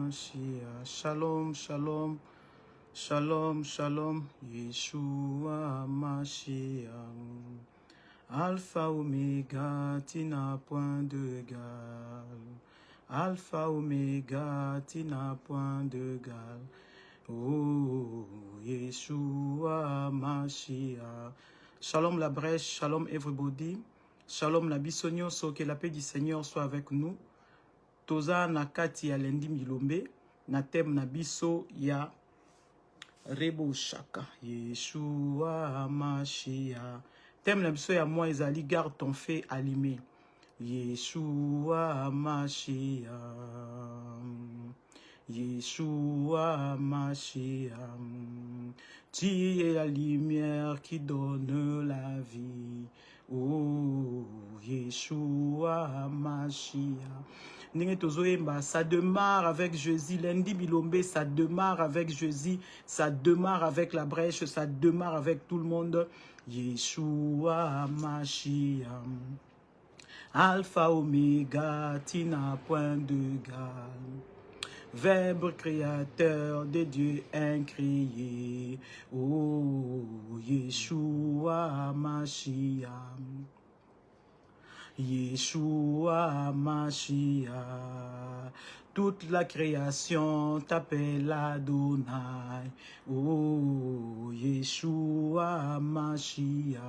Mashiach. Shalom, shalom, shalom, shalom. Yeshua Mashiach. Alpha Omega, tu n'as point d'égal. Alpha Omega, tu n'as point d'égal. Oh, Yeshua Mashiach. Shalom la brèche, shalom everybody. Shalom la bisogno, so que la paix du Seigneur soit avec nous. Toza na kati ya lendi milombe, na tem na biso ya Rebo Shaka. Yeshua Mashiach. Tem na biso ya moi ezali garde ton feu allumé. Yeshua Mashiach. Yeshua Mashiach. Tu es la lumière qui donne la vie. Oh, Yeshua Mashiach. Ça démarre avec Jésus. Lundi Bilombe, ça démarre avec Jésus. Ça démarre avec la brèche. Ça démarre avec tout le monde. Yeshua Mashiach. Alpha Omega, tu n'as point d'égal. Verbe créateur de Dieu incrié. Oh, Yeshua Mashiach. Yeshua Mashiach. Toute la création t'appelle Adonai. Oh, Yeshua Mashiach.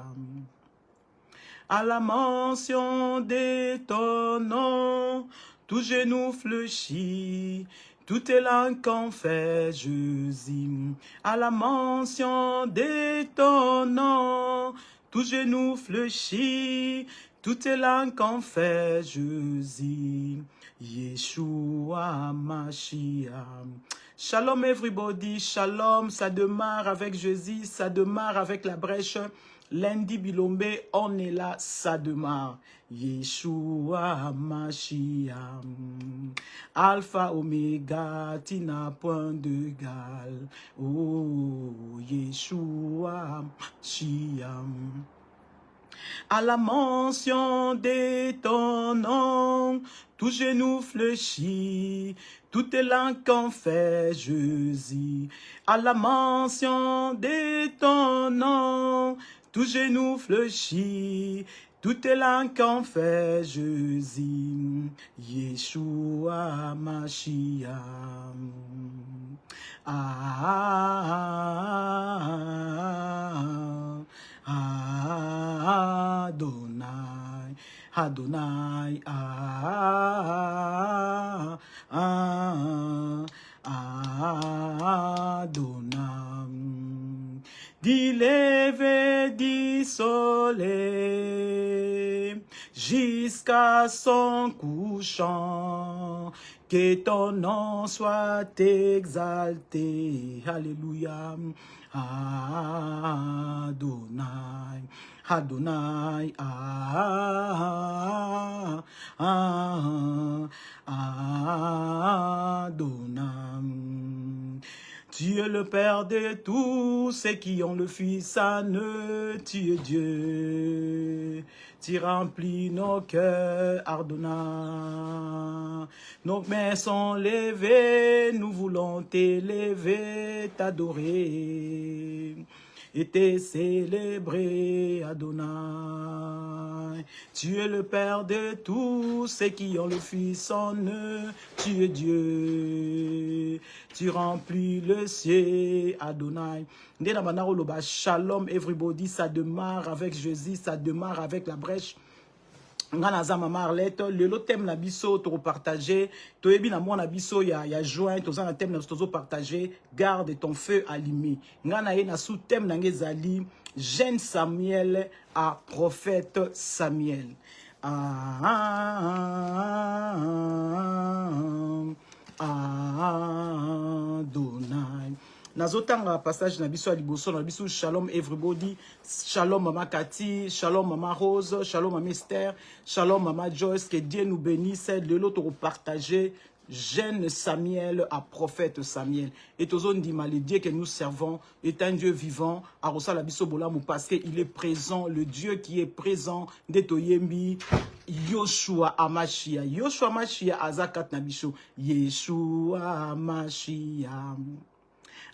À la mention de ton nom, tout genou fléchit, tout est langue confesse Jésus. À la mention de ton nom, tout genou fléchit, tout est langue confesse Jésus. Yeshua Mashiach. Shalom everybody, shalom, ça démarre avec Jésus, ça démarre avec la brèche. Lundi Bilombe, on est là, ça démarre. Yeshua Mashiach. Alpha Omega, tu n'as point d'égal. Oh, Yeshua Mashiach. À la mention de ton nom, tout genou fléchit, toute langue confesse Jésus. À la mention de ton nom, tout genou fléchit, toute langue confesse Jésus. Yeshua Mashiach. Adonai, Adonai, Adonai. Du lever du soleil jusqu'à son couchant, que ton nom soit exalté. Alléluia. Adonai, Adonai, Adonai. Tu es le Père de tous ceux qui ont le Fils en eux, tu es Dieu. Tu remplis nos cœurs, Adonai. Nos mains sont levées, nous voulons t'élever, t'adorer et te célébrer, Adonai. Tu es le Père de tous ceux qui ont le Fils en eux, tu es Dieu. Tu remplis le ciel, Adonai. Shalom everybody, ça démarre avec Jésus, ça démarre avec la brèche. Ngana mama Arlette, le thème na biso to partager, to ebi na mwana biso ya joint, to za thème na biso partager, garde ton feu allumé. Ngana ye na sous thème na ngezali jeune Samuel à prophète Samuel. Adonai. Nazotanga passage na biso liboso na biso. Shalom everybody, shalom mama Cathy, shalom mama Rose, shalom mama Esther, shalom mama Joyce, que Dieu nous bénisse. De l'autre partager jeune Samuel à prophète Samuel. Et tous dit le Dieu que nous servons est un Dieu vivant. Parce qu'il est présent, le Dieu qui est présent. Detoyembi Yoshua Amashia. Yoshua Amashia Azakat Nabisho. Yeshua Amashia.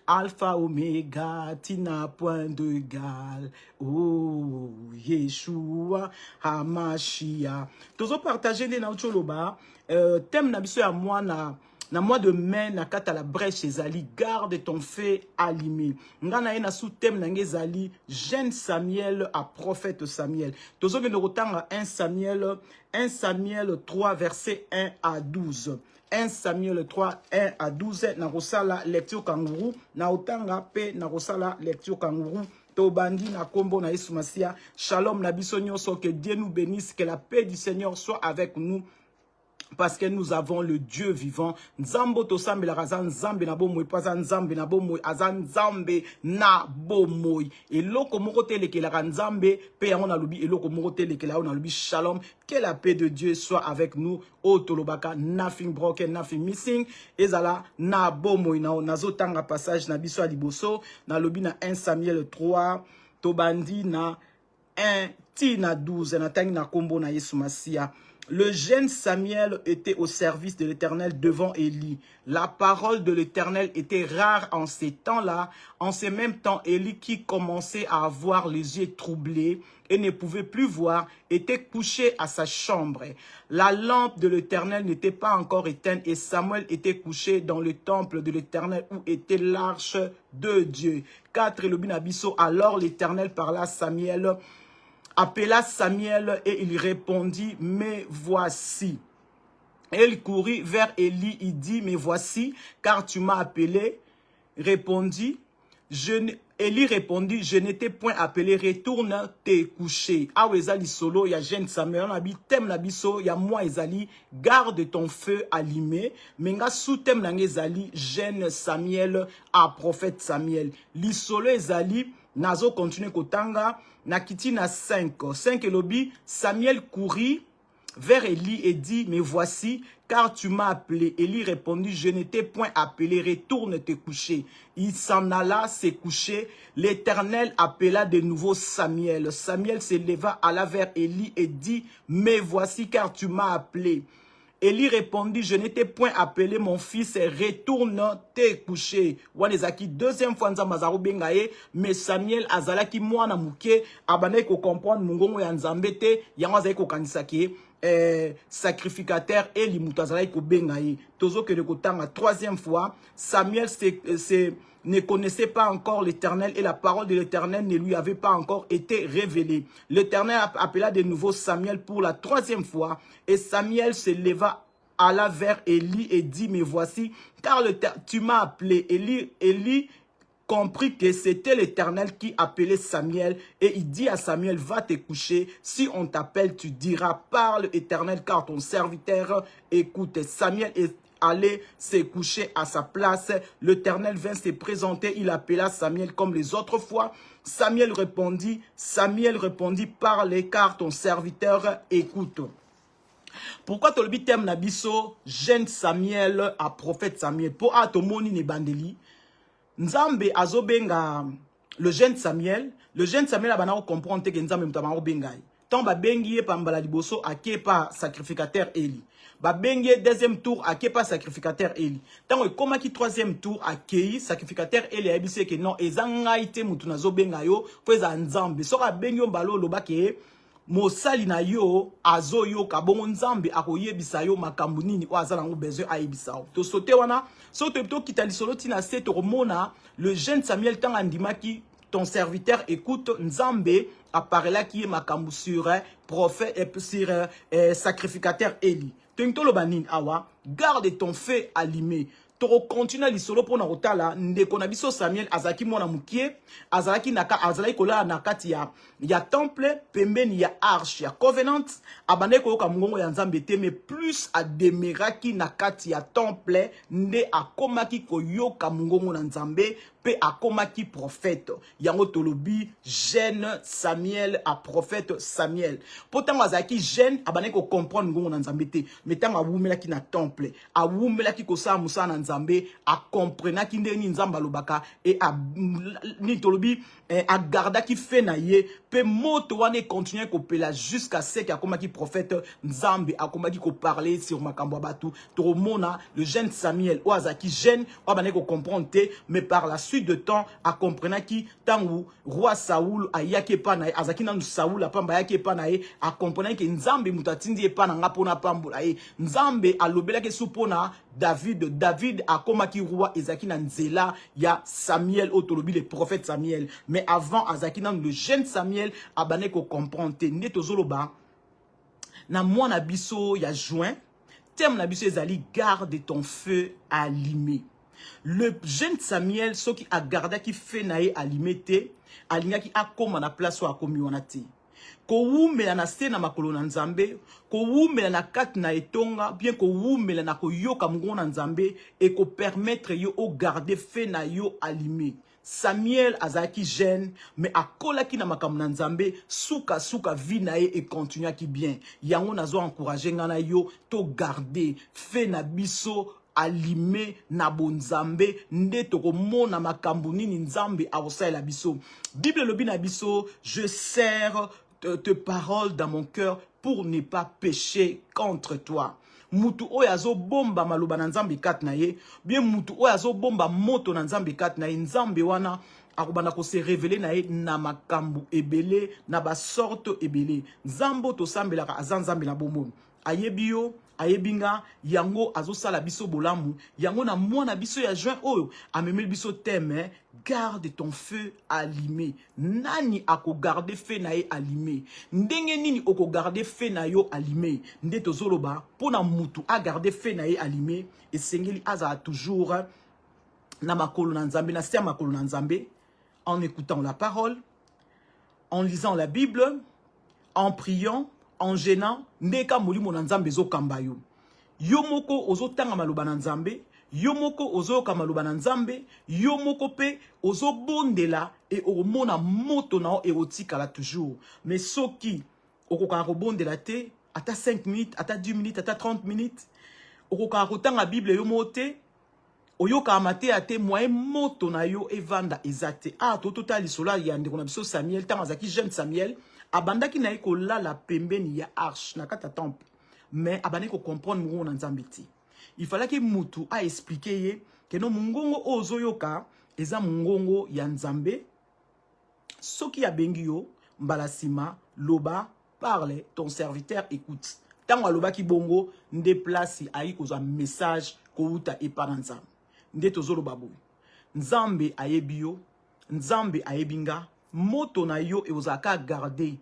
Alpha Omega, tina point de gal. Oh, Yeshua Hamashia. Tozo partager les nautoloba. Thème nabiso à moi na mois de mai na kata la brèche ezali garde ton feu allumé. Ngana ena sous thème na ngezali jeune Samuel à prophète Samuel. Tozo que nous retanga 1 Samuel 3 verset 1 à 12. 1 Samuel 3, 1 à 12, na rosala lecture kangourou, na otanga pe na rosala lecture kangourou, tobandi na kombo na Yesu Masia, shalom na biso nyonso, que Dieu nous bénisse, que la paix du Seigneur soit avec nous. Parce que nous avons le Dieu vivant. Nzambo to sambe la razan nzambe na bomoy pas nzambe na bomoy azan nzambe na bomoy. Et loko moko teleke la nzambe pe yango na lobi et loko moko teleke la on a lobi shalom. Que la paix de Dieu soit avec nous. O tolobaka nothing broken, nothing missing. Ezala na bomoy na nazotanga passage na biso liboso na lobi na 1 Samuel 3 tobandi na 1 tina 12 na tangi na kombo na Yesu Masia. Le jeune Samuel était au service de l'Éternel devant Élie. La parole de l'Éternel était rare en ces temps-là. En ces mêmes temps, Élie, qui commençait à avoir les yeux troublés et ne pouvait plus voir, était couché à sa chambre. La lampe de l'Éternel n'était pas encore éteinte et Samuel était couché dans le temple de l'Éternel où était l'arche de Dieu. 4 Elobinabiso. Alors l'Éternel parla à Samuel, appela Samuel et il répondit, mais voici. Et il courut vers Élie, il dit, mais voici, car tu m'as appelé. Élie répondit, je n'étais point appelé, retourne te coucher. Ah, ezali solo, ya jeune Samuel, nabi tem nabiso, ya moi ezali, garde ton feu allumé. Menga sous tem nang ezali, jeune Samuel à prophète Samuel. Li solo ezali, nazo continue kotanga, nakiti na 5. 5 elobi, Samuel courut vers Élie et dit, mais voici, car tu m'as appelé. Élie répondit, je n'étais point appelé, retourne te coucher. Il s'en alla se coucher. L'Éternel appela de nouveau Samuel. Samuel se leva, alla vers Élie et dit, mais voici, car tu m'as appelé. Élie répondit, je n'étais point appelé, mon fils, retourne te coucher. Wanezaki, deuxième fois, Nzamazaro bengaye, mais Samuel azalaki mwana muke, abane ko comprendre mungongo ya Nzambete, yango ko kanisaki, sacrificateur et limutazalaki ko bengaye. Tozo que de kotanga, troisième fois, Samuel ne connaissait pas encore l'Éternel et la parole de l'Éternel ne lui avait pas encore été révélée. L'Éternel appela de nouveau Samuel pour la troisième fois et Samuel se leva, alla vers Élie et dit, mais voici, car tu m'as appelé. Élie comprit que c'était l'Éternel qui appelait Samuel et il dit à Samuel, va te coucher, si on t'appelle, tu diras, parle Éternel, car ton serviteur écoute. Samuel est allé se coucher à sa place. L'Éternel vint se présenter, il appela Samuel comme les autres fois. Samuel répondit, parle car ton serviteur écoute. Pourquoi tolobi tem nabiso jeune Samuel à prophète Samuel pour atomoni ne bandeli Nzambe azobenga le jeune Samuel abana comprendre que Nzambe mutama bengai tant ba bengi pambala liboso akepa sacrificateur Élie. Babenge deuxième tour à pas sacrificateur Élie. Tant comment qui troisième tour à sacrificateur Élie a dit que non ezangaite mutu nazo benga yo po eza Nzambe soka bengi mbalo lobake mosali na yo azo yo kabongo Nzambe akoyebisa yo makambo nini o azala ngo besoin ayebisa to sote wana sote to kitali solo tina se to mona le jeune Samuel tant andimaki ton serviteur écoute Nzambe apparaît qui est makambo sur prophète et sur sacrificateur Élie. Awa, garde ton feu allumé. toro continue lisolo pona kotala ndeko na biso Samuel azaki mwana mukie azalaki kola na kati ya temple pembeni ya arche ya covenant abandaki koyoka mongongo ya Nzambe te mais plus ademeraki na kati ya temple nde akomaki koyoka mongongo na Nzambe pe akomaki prophète yango tolobi jeune Samuel a prophète Samuel pourtant azalaki jeune abandaki ko comprendre mongongo na Nzambe te mais tant awumelaki na temple awumelaki kosala musala na Nzambe a comprenaki ndeni Nzamba lobaka et a ni tolobi a gardaki fe na ye pe moto wane continuer ko pela jusqu'à ce qu'il akomaki prophète Nzambe akomaki ko parler sur makambo batu toromona le jeune Samuel o azaki jeune o abandaki ko comprendre te mais par la suite de temps a comprenaki tangu roi Saoul ayaki pa na azaki na Saoul apamba ayaki pa na a comprenaki Nzambe mutatindi pa na ngapona pambola Nzambe alobelaki supona David akomaki roi ezaki na nzela ya Samuel otolobi le prophète Samuel mais avant azaki na le jeune Samuel abane ko comprendre te nde tozoloba na mwana biso ya juin thème na biso ezali garde ton feu allumé. Le jeune Samuel soki a gardé qui fait nae allumé te alingaki akoma na place wa akomi wana te ko wumela na se na makolo na Nzambe ko wumela na kati na etonga bien ko wumela na ko yoka mongongo na Nzambe et ko permettre yo o garder fait na yo allumé. Samuel azaki jeune mais akolaki na makambo na Nzambe suka vie na ye et continue ki bien yango nazo encourager ngana yo to garder fait na biso allumé na bonzambe nde tokomona makambo nini Nzambe akosalela biso. Bible lobi na biso je serre tes paroles dans mon cœur pour ne pas pécher contre toi. Mutu oyazo bomba maloba na Nzambe kat na ye bien mutu oyazo bomba moto na Nzambe kat na ye Nzambe wana akobana ko se révéler na ye na makambo ebele na ba sorte ebele Nzambo to sambelaka azanzambe na bomo ayebio ayebinga yango azosala biso bolamu yango na mwana biso ya juin oyo amemeli biso thème garde ton feu allumé. Nani ako garder feu na ye allumé ndenge nini oko garder feu na yo allumé nde tozoloba pona mutu a garder feu na ye allumé esengeli aza toujours na makolo na Nzambe na sia makolo na Nzambe en écoutant la parole en lisant la Bible en priant en gênant ndeka molimo na Nzambe zo kamba yo yomoko ozo tanga maloba na Nzambe yomoko ozo ka maloba na Nzambe yomoko pe ozo bondela et omona moto na erotika la toujours mais soki okoka robondela te ata 5 minutes ata 10 minutes ata 30 minutes okoka kotanga Bible yomote oyoka amate ate moye moto na yo evanda ezate totota lisola ya ndeko na biso Samuel tanga zaki jeune Samuel abandaki na eko lala pembeni ya arche na kata temple mais abandaki ko comprendre mongongo na Nzambe te il fallait que mutu a expliqué ye que no mongongo ozo yoka eza mongongo ya Nzambe soki ya bengi yo mbala sima loba parle ton serviteur écoute tango aloba ki bongo nde place ayi kozwa message ko uta epana Nzambe nde tozoloba boy Nzambe ayebio Nzambe ayebinga moto na yo eozaka garder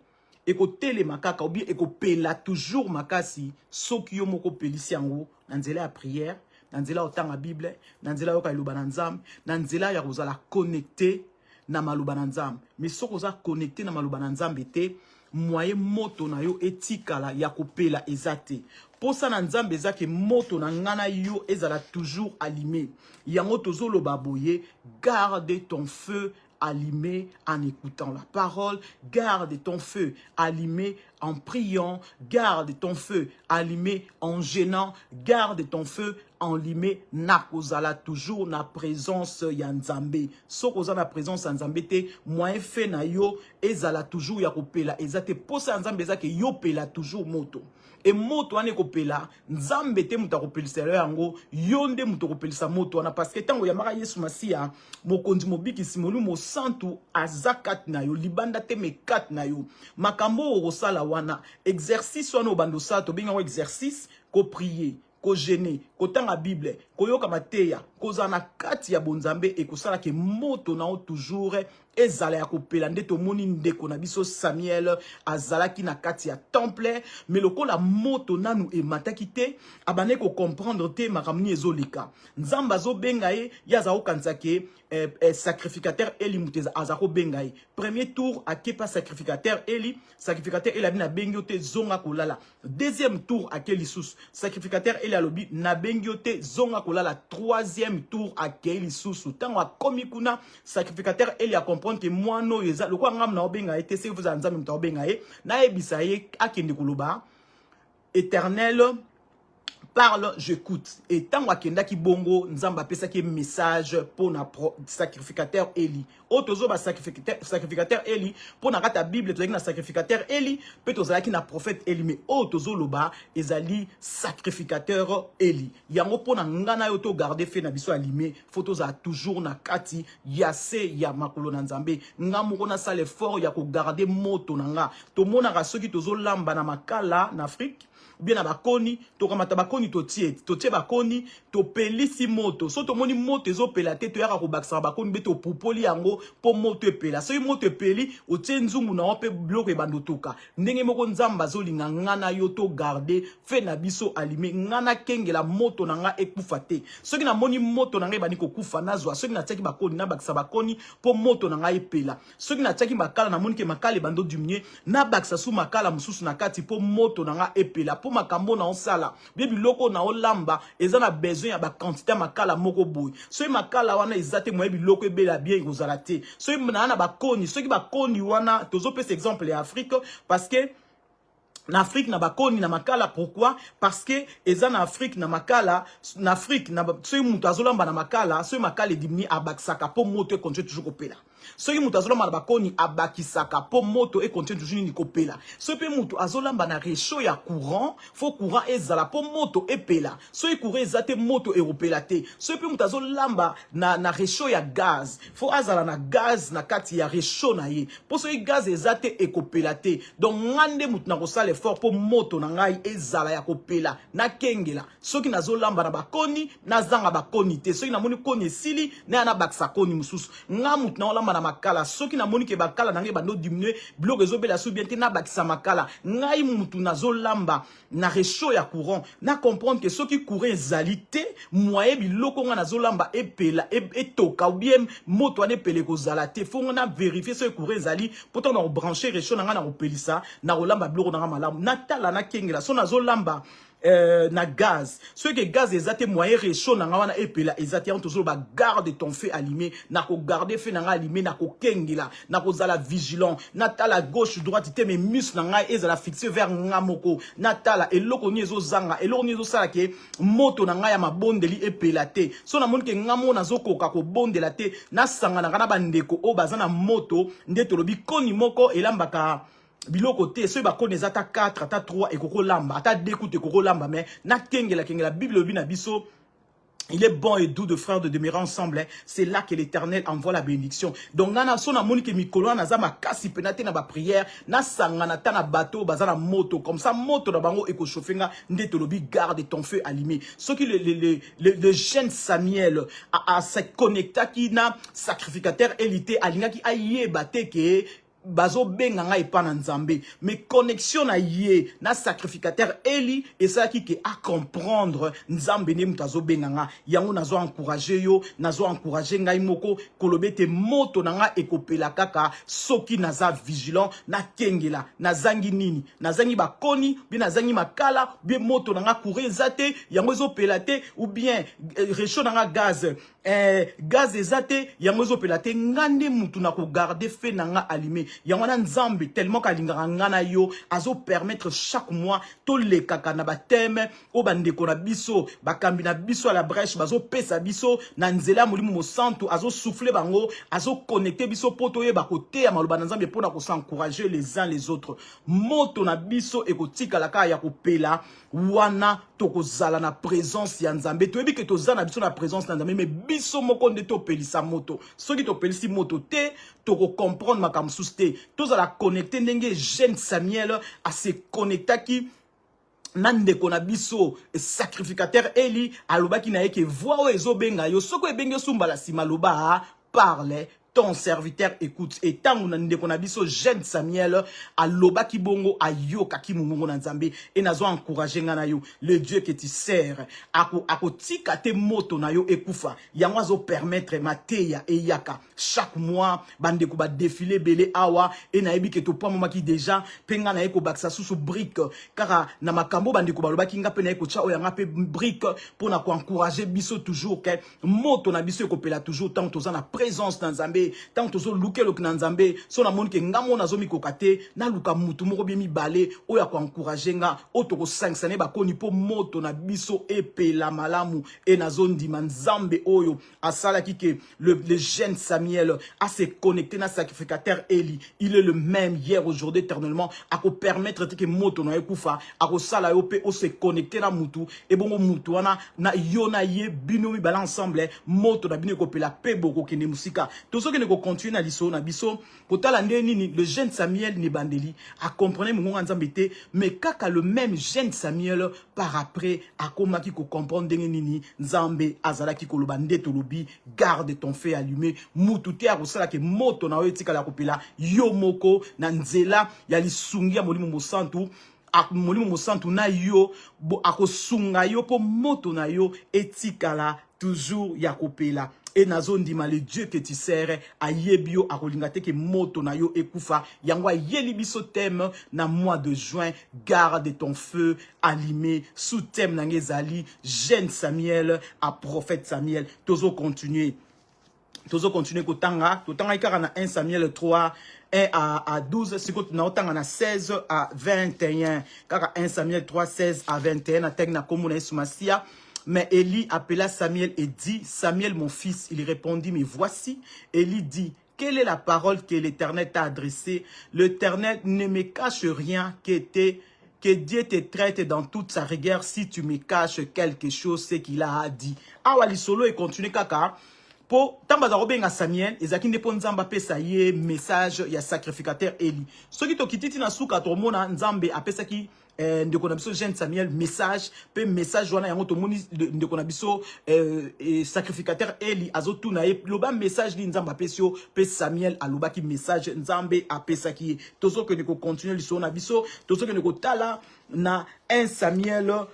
eko tele makaka ou bien eko pela toujours makasi soki yo moko pelisi yango na nzela ya prière na nzela otanga Bible na nzela yoka iloba na Nzambe na nzela ya kozala connecté na maloba na Nzambe mais soko za connecté na maloba na Nzambe te moye moto na yo etikala ya kopela ezate posa na Nzambe ezake moto na ngana yo ezala toujours allumé yango tozoloba boye garde ton feu allumé en écoutant la parole, garde ton feu allumé en priant, garde ton feu allumé en gênant, garde ton feu allumé nakozala toujours na présence ya Nzambe. Sokoza na présence ya Nzambe te moyen fait na yo ezala toujours ya kopela ezate posa Nzambe ezake yo pela toujours moto. Et moto ane kopela Nzambe te muta kopelisa yango yonde muta kopelisa moto wana parce que tango ya maka Yesu Masia mokonzi mobiki simolu mo santu azakat na yo libanda te me kat na yo makambo okosala wana exercice wana obando sa to benga exercice ko prier ko gêner ko tanga Bible ko yoka mateya koza na kati ya bonzambe ekosala ke moto na o toujours ezala ya kopela nde tomoni ndeko na biso Samuel azalaki na kati ya temple mais lokola moto nanu emataki te abane ko comprendre te makamni ezoleka nzamba zo benga ye yaza okanza ke sacrificateur Eli muteza azako benga ye premier tour akepa sacrificateur Eli abina bengi te zonga kolala deuxième tour akeli sous sacrificateur Eli alobi na bengi te zonga kolala troisième tour akeli sous tango akomi kuna sacrificateur Eli a comprendre que moi no yeza lokwa ngam na obenga ye te se vous anzami mta obenga ye na ebisa ye akende koloba Éternel parle, j'écoute. Et tant que ki bongo, nzamba pesa ki message pour na sacrificateur Eli. Otozo ba sacrificateur Eli pour na kata Bible to na sacrificateur Eli, peut ozala ki na prophète Eli mais otozo loba ezali sacrificateur Eli. Yango pour na ngana yo to garder fait na biso alimé, photos a toujours na kati yase ya makolo na nzambe. Ngamu kona sale effort ya ko garder moto na nga. To mona ka soki tozo lamba na makala na Afrique. Bien na bakoni to kamata bakoni to tie bakoni to pelisi moto so to moni moto ezo pela te to yaka ko bakisa bakoni be to popoli yango po moto epela so moto epeli o tie nzungu na ope bloke e bandotoka ndenge moko nzamba zo linga ngana yo to garder fe na biso alime ngana kengela moto na nga ekufa te soki na moni moto na nga bani ko kufa nazwa soki na tiaki bakoni na bakisa bakoni po moto na nga epela soki na tiaki makala na moni ke makala bando dumie na bakisa su makala mususu na kati po moto na nga epela po makambo na osala bien biloko na olamba eza na besoin ya ba quantité makala moko boy so makala wana ezate moye biloko ebela bien kozala te so na bakoni soki bakoni wana tozo pesa exemple ya Afrique parce que na Afrique na bakoni na makala pourquoi parce que eza na Afrique na makala na Afrique na so mutu azolamba na makala so makala edimni abakisaka po moto continue toujours kopela soki mutu azolamba na bakoni abakisaka po moto continue toujours ni kopela so pe mutu azolamba na réchaud ya courant faut courant ezala po moto epela so courant ezate moto eropela te so pe mutu azolamba na réchaud ya gaz faut azala na gaz na kati ya réchaud na ye po so gaz ezate ekopela te donc ngande mutu na kosala effort po moto na ngai ezala ya kopela na kengela soki nazolamba na bakoni nazanga bakoni te soki na moni koni esili na na baksa koni mususu nga mutu na olamba na makala soki na moni ke bakala na ngai bando diminuer bloc ezobela sou bien te na bakisa makala ngai mutu nazolamba na réchaud ya courant na comprendre que soki courant ezali te moye biloko nga nazolamba epela etoka ou bien moto ane pele kozala te faut na vérifier ce courant ezali pourtant na brancher réchaud na nga na kopelisa na olamba biloko na nga natala na kengela so nazolamba na gaz ce que gaz ezate moyen réchaud na nga wana epela ezate en toujours ba garde ton feu allumé na ko garder feu na nga allumé na ko kengela na ko zala vigilant natala gauche droite te mes muscles na nga ezala fixé vers nga moko natala eloko ni ezozanga eloko ni ezosala ke moto na nga ya mabondeli epela te so na moni ke nga mona zokoka ko bondela te na sanga na kana bandeko o bazana moto ndeto lobi koni moko elambaka biloko te so ba koneza ata 4 ata 3 ekoko lamba ata 2 kutu ekoko lamba mais na kengela Bible obi na biso il est bon et doux de frères de demeurer ensemble hein. C'est là que l'Éternel envoie la bénédiction donc nana so na moni ke mikolo na za makasi penate na ba prière na sangana ta na bateau bazana moto comme ça moto na bango eko chauffenga ndeto lobi garde ton feu allumé ce qui le jeune Samuel a se connecta ki na sacrificateur élité alingaki ayeba te ke bazo benga nga epa na nzambe mais connexion na ye na sacrificateur Eli et ça qui ke a comprendre nzambe ne mutazo benga nga yango nazo encourager yo nazo encourager ngai moko kolobete moto na nga ekopela kaka soki naza vigilant na kengela nazangi nini nazangi bakoni bien nazangi makala bien moto na nga courir zate yango ezopela te ou bien réchaud na nga gaz gaz ezate yango ezopela te ngande mutu na ko garder feu na nga allumé yango na nzambe tellement kalingaka ngana yo azo permettre chaque mois to le kaka na bateme o bandeko na biso bakambi na biso à la brèche bazo pesa biso na nzela molimo mosantu azo souffler bango azo connecter biso poto ye bakote ya maloba na nzambe pona ko s'encourager les uns les autres moto na biso ekotika la ka ya kopela wana tokozala na présence ya nzambe toyebi ke tozala na biso na présence na nzambe mais biso moko nde topelisa moto soki topelisi moto te toko comprendre makambo susu te tozala connecter ndenge jeune Samuel a se connectaki nande kona biso sacrificateur Eli alobaki na yeke voix ezo benga yo soko ebenge sumbala sima loba parle ton serviteur écoute et tant nande kona biso jeune Samuel alobaki bongo ayoka ki mungongo na nzambe et nazo encourager ngana yo le Dieu que tu sers ako tika te moto na yo ekufa yango azo permettre mateya et yaka chaque mois bande ko ba défiler belé awa et na yebi ke to pa mama ki déjà penga na yeko baksa susu brique car na makambo bande ko balobaki nga pe na yeko cha oyanga pe brique pour na ko encourager biso toujours que moto na biso ko pela toujours tant toza na présence dans nzambe tant tozo luke lo na nzambe so na moni ke ngamo na zo mi kokate na luka mutu moko bi mi balé oya ko encourager nga otoko 5 sane ba koni po moto na biso epela malamu et na zo ndima nzambe oyo asala ki ke le jeune Samuel a se connecté na sacrificateur Eli il est le même hier aujourd'hui éternellement a ko permettre que moto na ekufa a ko sala yo pe o se connecter na mutu et bongo mutu wana na yona ye bino mi bala ensemble moto na bino ko pela pe boko kene musika to so kene ko continuer na liso na biso ko tala ndeni le jeune Samuel ni bandeli a comprendre mungu nzambe te mais kaka le même jeune Samuel par après a komaki ko comprendre ndenge nini nzambe azala ki koloba ndeto lobi garde ton feu allumé mutu te a kosala ke moto na yo etikala kopela yo moko na nzela ya lisungi ya molimo mosantu molimo mosantu na yo akosunga yo po moto na yo etikala toujours ya kopela et nazo ndima le Dieu que tu sers a yebio akolingate ke moto na yo ekufa yango yeli biso thème na mois de juin garde ton feu allumé sous thème na ngezali jeune Samuel à prophète Samuel tozo continuer kotanga ikara na 1 Samuel 3 1 à 12 sikot na otanga na 16 à 21 kaka 1 Samuel 3 16 à 21 na tegna komuna Sumasia. Mais Élie appela Samuel et dit, Samuel mon fils, il répondit, mais voici. Élie dit, quelle est la parole que l'Éternel t'a adressée? L'Éternel ne me cache rien, que Dieu te traite dans toute sa rigueur si tu me caches quelque chose, c'est qu'il a dit. Awali solo et continue kaka. Po tambaza robenga Samuel ezaki ndepo nzamba pesa ye message ya sacrificateur Eli. Soki to kititi na suka to mona nzambe apesa ki ndeko na biso jeune Samuel message pe message wana yango to moni ndeko na biso sacrificateur Eli azotu na ye loba message li nzamba pesio pe Samuel alobaki message nzambe apesa ki tozo que ndeko continuer liso na biso tozo que ndeko tala na 1 Samuel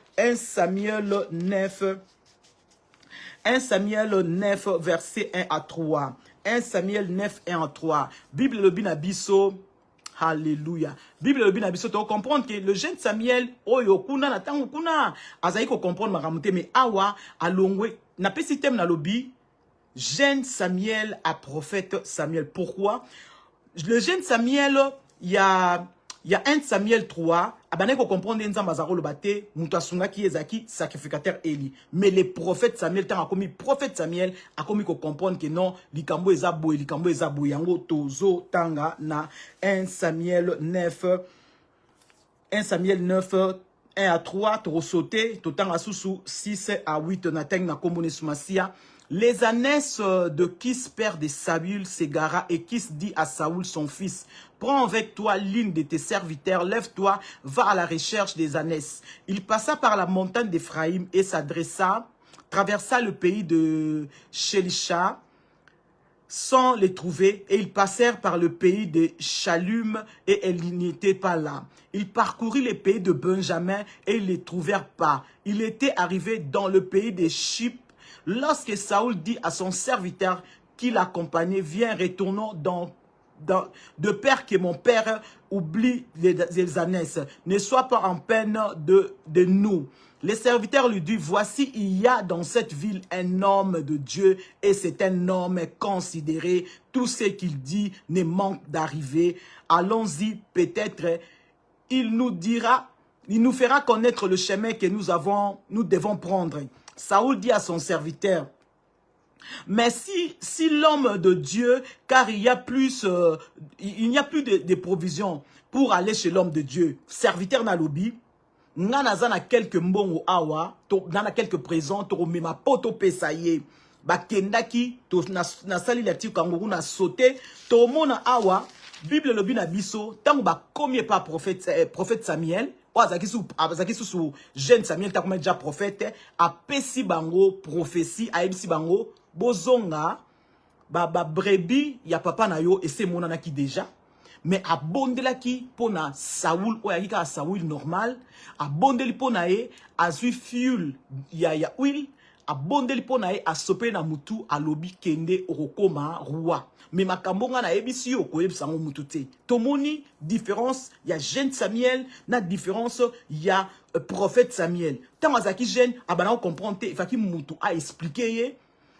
9 1 Samuel 9, verset 1 à 3. 1 Samuel 9, 1 à 3. Bible le binabiso. Alléluia. Bible le binabiso. Tu vas comprendre que le jeune Samuel, oyo kuna na tango kuna. Azaï ko comprendre ma ramute, mais awa, alongwe, na pe système na lobby. Jeune Samuel à prophète Samuel. Pourquoi? Le jeune Samuel, il y a 1 Samuel 3, abane ko comprendre nzamba za rolo bate, mutasunga ki ezaki sacrificateur Eli. Mais les prophètes Samuel tant a commis prophète Samuel a commis ko comprendre que non, likambo ezabo yango tozo tanga na 1 Samuel 9 1 à 3 to sauter to tanga susu 6 à 8 na teng na komone sumasia. Les ânesses de Kis, père de Saül, s'égara et Kis dit à Saoul, son fils, prends avec toi l'une de tes serviteurs, lève-toi, va à la recherche des ânesses. Il passa par la montagne d'Éphraïm et traversa le pays de Shelisha sans les trouver, et ils passèrent par le pays de Shalum et elles n'étaient pas là. Ils parcoururent les pays de Benjamin et ils ne les trouvèrent pas. Il était arrivé dans le pays de Chip. Lorsque Saoul dit à son serviteur qui l'accompagnait, viens, retournons de peur que mon père oublie les ânesses. Ne sois pas en peine de nous. Les serviteurs lui disent, voici, il y a dans cette ville un homme de Dieu et c'est un homme considéré. Tout ce qu'il dit ne manque d'arriver. Allons-y, peut-être, il nous fera connaître le chemin que nous devons prendre. Saoul dit à son serviteur, mais si l'homme de Dieu, car il n'y a plus de provisions pour aller chez l'homme de Dieu, serviteur na lobi, na quelques mbongo awa, na quelques présents, to mema poto pesaye, bakendaki, to na sali la ti kanguru na sauté, to mona awa, Bible lobi na biso, tango ba komie pas prophète Samuel, azaki sous jeune Samuel ta comme déjà prophète a pesi bango prophétie a ebisi bango bozonga ba brebi ya papa na yo ese monana ki déjà mais abondelaki pona Saoul o yaki ka Saoul normal abondeli pona e azui fuel ya huile abondeli pona e asopé na mutu alobi kende okokoma roi mais makambo nga na ebisi yo ko ebisa ngo mutu te tomoni différence ya jeune Samuel na différence ya prophète Samuel tant azaki jeune abana comprendre te faki mutu a expliquer ye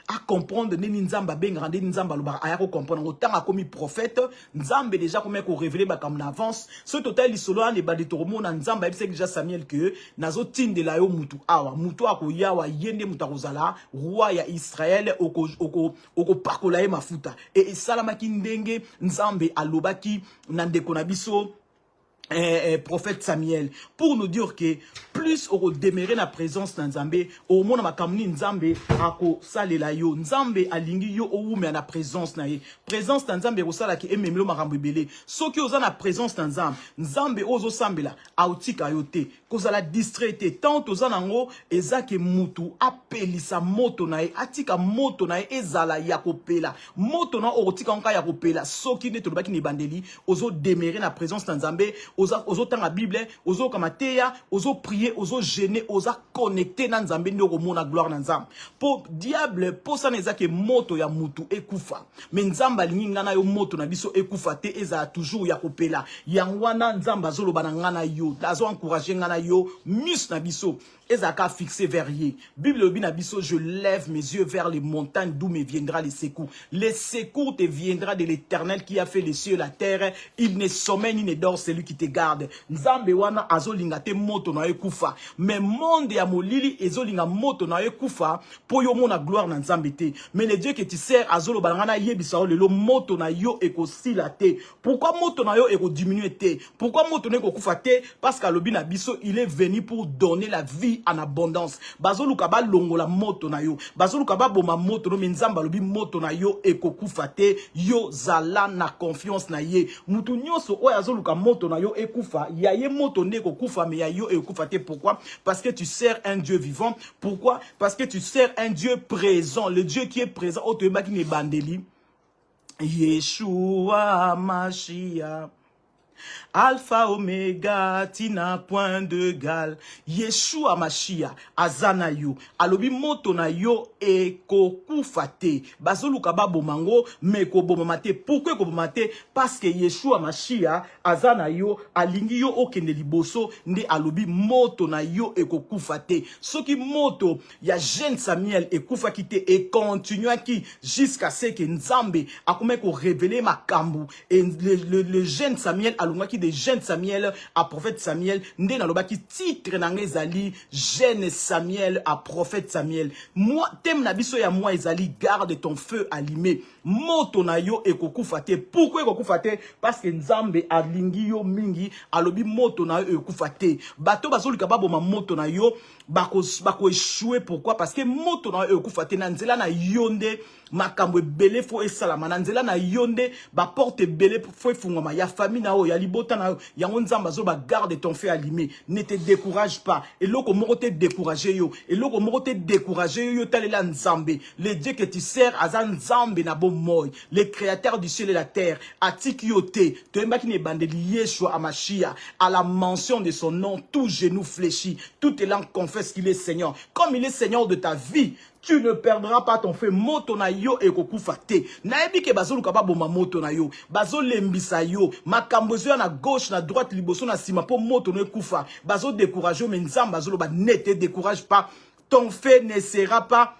à comprendre nini nzamba benga nini nzamba loba aya ko comprendre autant a commis prophète nzambe déjà comme ko révéler ba comme en avance ce total lisolo an ba de toromo na nzamba ebise déjà Samuel que nazo tinde la yo mutu awa mutu akoya wa yende mutakozala roi ya Israël oko pakola ye mafuta et salamaki ndenge nzambe alobaki na ndeko na biso prophète Samuel pour nous dire que plus on demeurer na présence na Nzambe au monde makamni Nzambe ako salela yo Nzambe alingi yo o wume na présence na ye présence na Nzambe ko sala ki ememelo makambo ebele soki oza na présence na Nzambe Nzambe ozo sambela autika yo te kozala distraité tant oza nango ezake mutu apelisa moto na ye atika moto na ye ezala ya kopela moto na otika nka ya kopela soki ne tolobaki ni bandeli ozo demeurer na présence na Nzambe ozo tanga Bible ozo kamateya ozo prier ozo jeûner ozo connecter na Nzambe ndoko mona gloire na Nzambe po diable po sa nezake moto ya mutu ekufa mais Nzamba linga na yo moto na biso ekufa te eza toujours ya kopela yangwana Nzamba zoloba na ngana yo azo encourager ngana yo mus na biso ezaka fixé vers ye Bible obi na biso je lève mes yeux vers les montagnes d'où me viendra les secours te viendra de l'Éternel qui a fait les cieux et la terre il ne sommeille ni ne dort celui qui te garde Nzambe wana azolinga te moto na ekufa mais monde ya molili ezolinga moto na ekufa po yo mona gloire na Nzambe te mais le Dieu que tu sers azolo balanga yebisa lelo moto na yo ekosila te pourquoi moto na yo eko diminuer te pourquoi moto na ekufa te parce qu'alobi na biso il est venu pour donner la vie en abondance bazoluka ba longola moto na yo bazoluka ba boma moto no Nzamba lobi moto na yo ekokufa te yo zala na confiance na ye mutu nyonso oyo azoluka moto na yo ekufa ya ye moto ne ekokufa mais ya yo ekufa te pourquoi parce que tu sers un Dieu vivant pourquoi parce que tu sers un Dieu présent le Dieu qui est présent otoyebaki ne bandeli Yeshua Mashiach Alpha Omega tina point de gal Yeshua Mashiach azana yo alobi moto na yo ekokufa te bazoluka babomango mais kobomama te pourquoi kobomama te parce que Yeshua Mashiach azana yo alingi yo okende liboso nde alobi moto na yo ekokufa te soki moto ya jeune Samuel ekufa ki te et continue qui jusqu'à ce que Nzambe akome ko révéler makambu et le jeune Samuel alongaki de jeune Samuel à prophète Samuel nde nalobaki titre nanga ezali jeune Samuel à prophète Samuel moi tem na biso ya moi ezali garde ton feu allumé moto na yo ekokufa te pourquoi ekokufa te parce que Nzambe alingi yo mingi alobi moto na yo ekokufa te bato bazolika baboma moto na yo bako échouer pourquoi parce que moto na yo ekokufa te na nzela na yonde makambo ebele fo esalama na nzela na yonde ba porte ebele fo efungama ya famille na yo ya libota na yo yango Nzamba zo ba garde ton feu allumé ne te décourage pas eloko moko te décourager yo eloko moko te décourager yo talela Nzambe le Dieu que tu sers aza Nzambe na bo moy le créateur du ciel et la terre atiki yo te toyembaki ne bandeli Yeshua Mashiach à la mention de son nom tout genou fléchi toute langue confesse qu'il est Seigneur comme il est Seigneur de ta vie tu ne perdras pas ton feu moto na yo ekokufa te nayebi ke bazoluka baboma moto na yo bazolembisa yo makambo zo na gauche na droite liboso na sima po moto no ekufa bazo décourager mais Nzamba bazoloba ne te décourage pas ton feu ne sera pas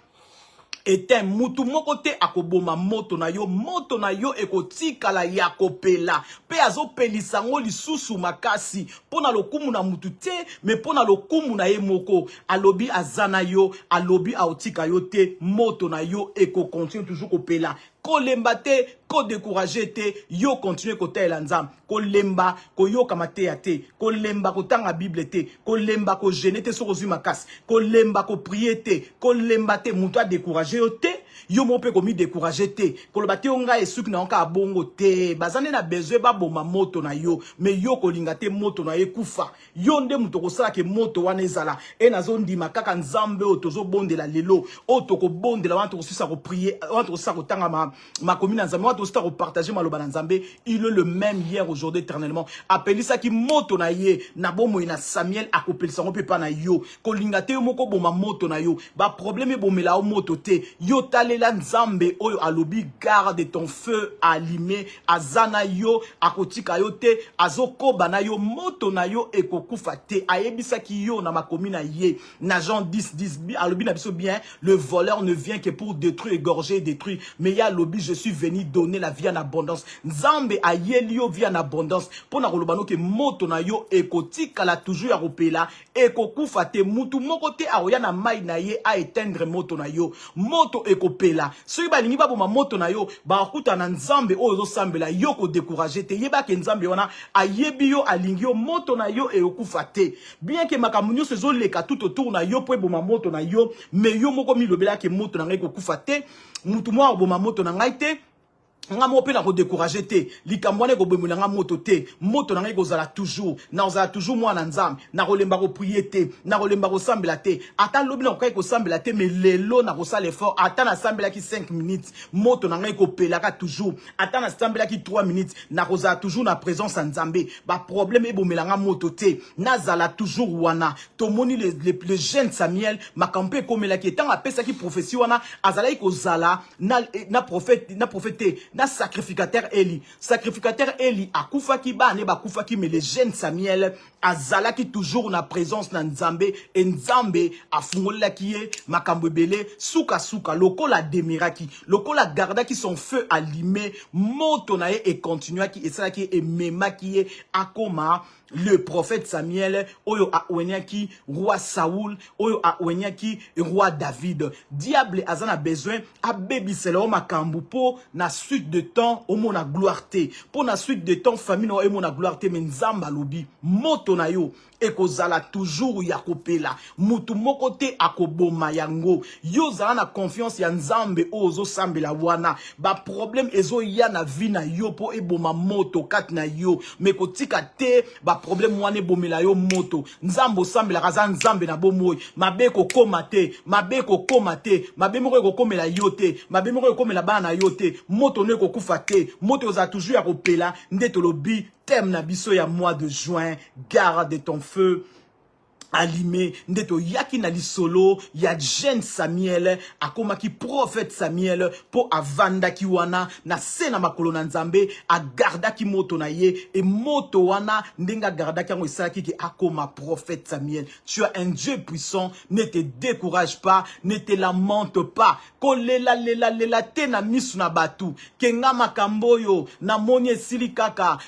éteint mutu moko te akoboma moto na yo ekotikala ya kopela pe azopelisa ngo lisusu makasi pona lokumu na mutu te mais pona lokumu na ye moko alobi azana yo alobi autika yo te moto na yo eko continue toujours kopela kolemba te ko décourager te yo continue kotela Nzambe kolemba koyoka mateya te kolemba kotanga Bible te kolemba ko jeûner te soko zui makasi kolemba ko prier te kolemba te mutu a décourager yo te Yo mo pe komi décourager te. Koloba te onga esuki na onka bongo te. Bazane na besoin ba boma moto na yo. Me yo kolinga te moto na ye kufa. Yo nde muto kosala ke moto wana ezala. E nazo ndima kaka nzambe o tozo bondela lelo. O toko bondela wana toko sisa ko prier. Wana toko sisa ko tanga ma commune nzambe. Wana toko sisa ko partager maloba na nzambe. Il est le même hier, aujourd'hui, éternellement. Appelisa ki moto na ye. Na bomo ina Samuel akopelisa ngo pe pa na yo. Kolinga te yo moko boma moto na yo. Ba problème bomela o moto te. Yo talela nzambe oyo alobi garde ton feu allumé. Azana yo akotika yo te. Azoko bana yo moto na yo ekokufa te. Ayebisa ki yo na makomi na ye. Na Jean 10 alobi na biso bien. Le voleur ne vient que pour détruire, égorger et détruire. Mais ya alobi je suis venu donner la vie en abondance. Nzambe ayeli yo vie en abondance. Pona kolobano ke moto na yo ekotika la toujours ya kopela. Ekokufa te mutu moko te aoya na mai na ye a éteindre moto na yo. Moto ekopela. Soki balingi baboma moto na yo, bakuta na nzambe oyo sambela yo ko décourager te. Yeba ke nzambe wana ayebi yo alingi yo moto na yo ekokufa te. Bien que makambo nyonso ezoleka tout autour na yo po eboma moto na yo, mais yo moko milobela ke moto na ngai ekokufa te. Mutu moko aboma moto na ngai te. Nga mo pe na ko décourager te likambo wana ko bomela nga moto te moto na ngai ko zala toujours na ozala toujours moi na nzambe na ko lemba ko prier te na ko lemba ko sambela te ata lobi na ko sambela te mais lelo na ko sala effort ata na sambela ki 5 minutes moto na ngai ko pelaka toujours ata na sambela ki 3 minutes na ko zala toujours na présence en nzambe ba problème e bomela nga moto te na zala toujours wana to moni le jeune Samuel makampe komela ki tanga pesa ki prophétie wana azala ko zala na prophète na sacrificateur Eli akufa ki ba ne ba kufa ki mais le jeune Samuel azala ki toujours na présence na nzambe et nzambe afungola ki ye makambo belé suka lokola demiraki lokola garda ki son feu allumé moto na ye et continua ki et ça ki et mema ki ye akoma le prophète Samuel oyo a oenyaki roi Saoul oyo a oenyaki roi David diable azana besoin a bebisela o makambu po na suite de temps o mona gloire te po na suite de temps famille no e mona gloire te mais nzamba lobi moto na yo ekozala toujours ya kopela mutu moko te akoboma yango yo zala na confiance ya nzambe ozo sambela wana ba problème ezo ya na vie na yo po eboma moto kat na yo mais kotika te ba problème wana ebomela yo moto nzambo sambela kaza nzambe na bomoy mabe ko koma te mabe moko ekokomela yo te mabe moko ekokomela bana yo te moto ne kokufa te moto za toujours ya kopela ndeto lobi thème na biso ya mois de juin garde ton feu allumé ndeto yaki na lisolo ya jeune Samuel akoma ki prophète Samuel po avanda ki wana na sena makolo na nzambe agarda ki moto na ye et moto wana ndenga garda ki esaki ki akoma prophète Samuel. Tu as un Dieu puissant, ne te décourage pas, ne te lamente pas. Kolela lela te na misu na batu kenga makambo yo na moni esili kaka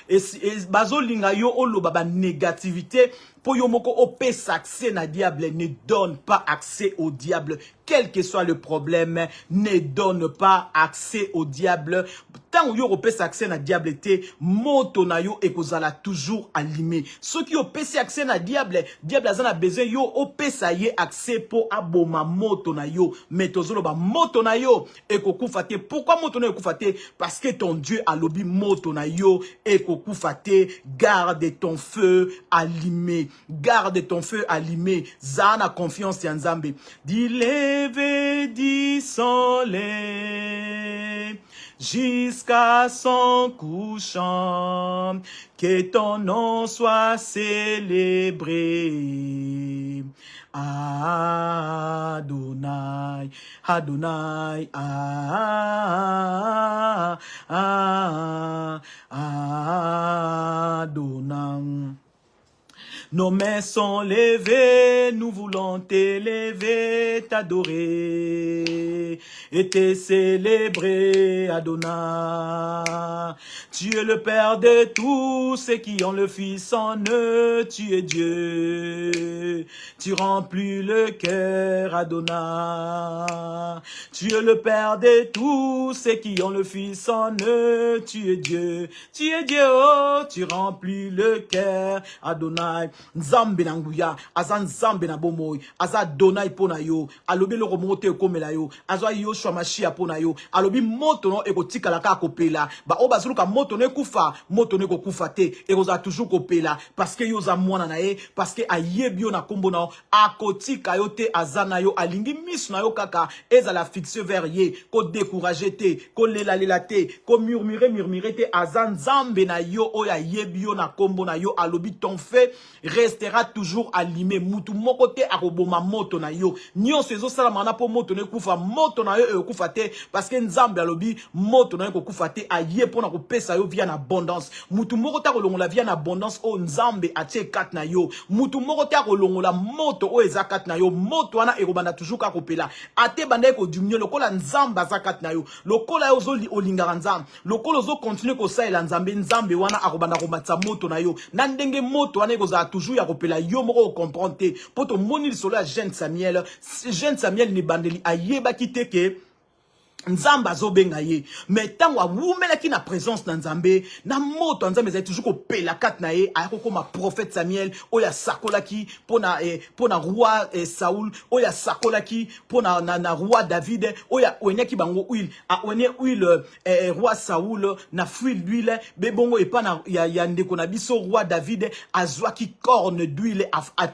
bazolinga yo oloba ba négativité. Pour yo moko opes accès na diable, ne donne pas accès au diable. Quel que soit le problème, ne donne pas accès au diable. Tant yo opes accès na diable te, moto na yo ekozala toujours allumé. Ceux qui opes accès na diable azana besoin yo opes aye accès pour aboma moto na yo. Mais tozolo ba moto na yo ekokufa te. Pourquoi moto na yo ekokufa te? Parce que ton Dieu a lobi moto na yo ekokufa te. Garde ton feu allumé. Garde ton feu allumé. Zana confiance ya nzambe. Di lever du soleil jusqu'à son couchant, que ton nom soit célébré. Adonai, Adonai, Adonai. Nos mains sont levées, nous voulons t'élever, t'adorer et te célébrer, Adonai. Tu es le Père de tous ceux qui ont le Fils en eux, tu es Dieu. Tu remplis le cœur, Adonai. Tu es le Père de tous ceux qui ont le Fils en eux, tu es Dieu. Tu es Dieu, oh, tu remplis le cœur, Adonai. Nzambe na nguya, aza nzambe na bomoy, aza donai pona yo, alobi lo remonte komela yo, aza yo Yoshua Mashia pona yo alobi moto no ekotika la ka kopela ba o bazuluka moto no ekufa moto no ekokufa te ekoza toujours kopela parce que yoza mwana na ye parce que ayebio na kombo na akotika yo te azana yo alingi miso na yo kaka ezala fixé vers ye ko décourager te ko lela te ko murmurer te azanzambe na yo oya yebio na kombo na yo alobi ton feu restera toujours allumé mutu moko te akoboma moto na yo nyonso ezosala na po moto ne kufa moto na yo ekufa te parce que nzambe alobi moto na yo kokufa te aye pona kopesa yo vie en abondance mutu moko ta kolongola vie en abondance o nzambe atie kat na yo mutu moko ta kolongola moto o eza kat na yo moto wana ekobanda toujours ka kopela ate banda ko diminuer lokola nzambe aza kat na yo lokola yo zo olingaka nzambe lokola zo continuer ko saela nzambe wana akobanda komatsa moto na yo na ndenge moto wana ekozala toujours ya kopela yo moko comprendre te poto moni lisolo ya Jeune Samuel ni bandeli ayeba kiteke nzamba azobenga ye mais tango awumelaki na présence na nzambe na moto nzambe ezali toujours kopela kat na ye ayako koma prophète Samuel oya sakolaki pona roi Saoul oya sakolaki pona na roi David oya oneaki bango huile a one huile roi Saoul na fuile d'huile bebongo epa na ya ndeko na biso roi David azwaki corne d'huile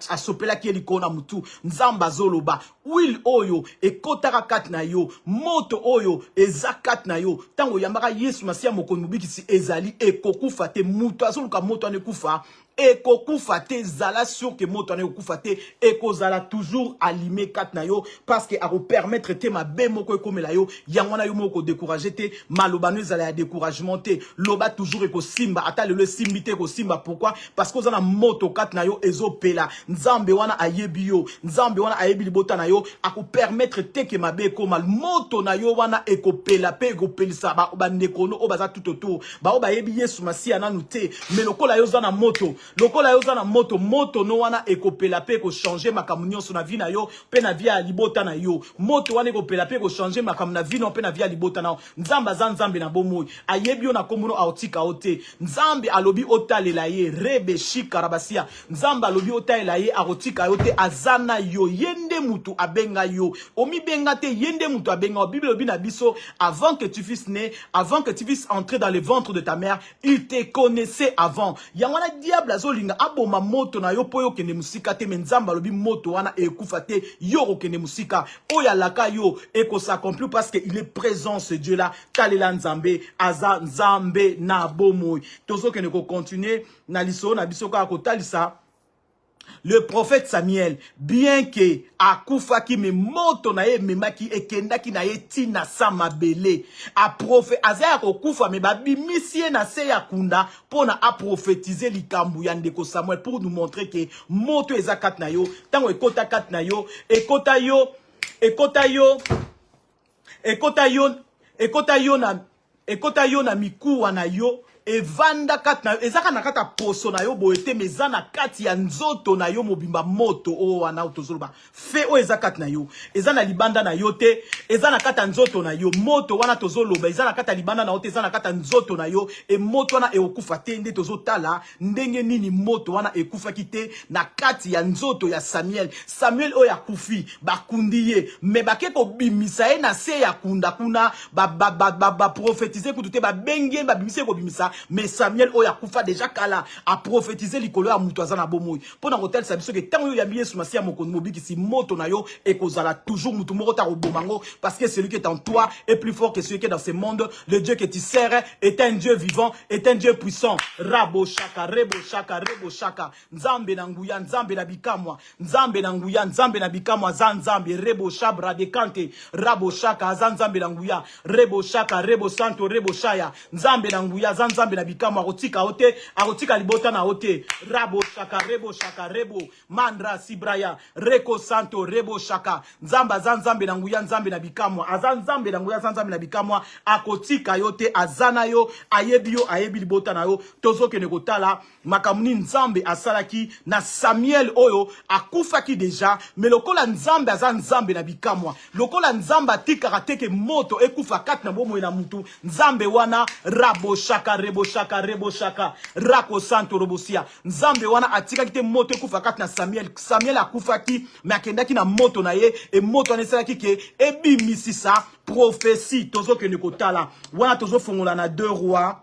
asopelaki elikona mutu nzamba azoloba huile oyo ekotaka kat na yo moto oyo ezakat na yo tango yambaka Yesu Masiya mokonzi mobikisi ezali ekokufa te muto azoluka moto anekufa ekokufa te zala sûr que moto anekufa te ekozala toujours allumé kat na yo parce que ako permettre te mabe moko ekomela yo yangwana yo moko décourager te maloba no ezala ya découragement te loba toujours ekosimba ata lelo simbi te ekosimba pourquoi parce que ozana moto kat na yo ezopela nzambe wana ayebi yo nzambe wana ayebi libota na yo ako permettre te ke mabe ekoma moto na yo wana ekopela pe ekopelisa ba ndekono o baza tout autour ba o bayebi Yesu Masiya nanu te mais lokola yo zana moto lokola yo zana moto no wana ekopela pe ko changer makambo nyonso na vie na yo pe na vie ya libota na yo moto wana ekopela pe ko changer makambo na vie no pe na vie ya libota na yo nzamba za nzambe na bomoi ayebi yo na kombono aotika ote nzambe alobi otalela ye rebe shikarabasia nzambe alobi otalela ye akotika yo te azana yo yende mutu abenga yo omi benga te yende mutu abenga Bible obi na biso avant que tu fusses né avant que tu fusses entrer dans le ventre de ta mère il te connaissait avant yangwana diable azolinga aboma moto na yo po yo kende musika te menzamba lobi moto wana ekufa te yo kende musika oya laka yo eko s'accomplit parce que il est présent ce Dieu là talela nzambe aza nzambe na bomoi tozo kende ko continuer na liso na biso ka ko talisa. Le prophète Samuel, bien que akufaki me moto na ye memaki ekendaki na ye tina sama bele a prophète azaya ko kufa me babimisie na se ya kunda pona a prophétiser likambu ya ndeko Samuel pour nous montrer que moto ezakat na yo tango ekota kat na yo ekota yo na mikuwa na yo evanda kat na ezaka na kata poso na yo boete mezana kati ya nzoto na yo mobimba moto o wana utozoloba fe o ezakat na yo ezana libanda na yo te ezana kata nzoto na yo moto wana tozoloba ezana kata libanda na yo te ezana kata nzoto na yo e moto wana ekokufa te nde tozotala ndenge nini moto wana ekufa kite na kati ya nzoto ya Samuel o ya kufi bakundi ye me bakeko bimisa ye na se ya kunda kuna ba prophétiser kutute ba benge ba bimisa ko bimisa mais Samuel oya kufa déjà kala a prophétisé likolo ya mutu azana bomoi pona hotel sabiso ke tango yo ya Yesu Masiya mokonzi mobiki si moto na yo ekozala toujours mutu moko ta robomango parce que celui qui est en toi est plus fort que celui qui est dans ce monde. Le Dieu que tu sers est un Dieu vivant, est un Dieu puissant. Rabo shaka rebo shaka nzambe na nguya nzambe na bikamwa nzambe na nguya nzambe na bikamwa nzambe rebo shabra de kante rabo shaka nzambe na nguya rebo shaka rebo santo rebo shaya nzambe na nguya nzambe na bikamwa akotika libota na ote rabo shaka rebo mandra sibraya reko santo rebo shaka nzambe na nguya nzambe na bikamwa nzambe na nguya nzambe na bikamwa akotika yote azana yo ayebi libota na yo tozoke nekotala makamuni nzambe asalaki na Samuel oyo akufaki deja mais lokola nzambe nzambe na bikamwa lokola nzambe atikaka teke moto ekufa kati na bomoi na mutu nzambe wana rabo shaka reboshaka reboshaka rako santo robosia nzambe wana atika kite moto ekufa kati na Samuel akufaki mais akendaki na moto na ye et moto anesalaki ke ebimisisa prophétie tozo ke nekotala wana tozo fongola na 2 rois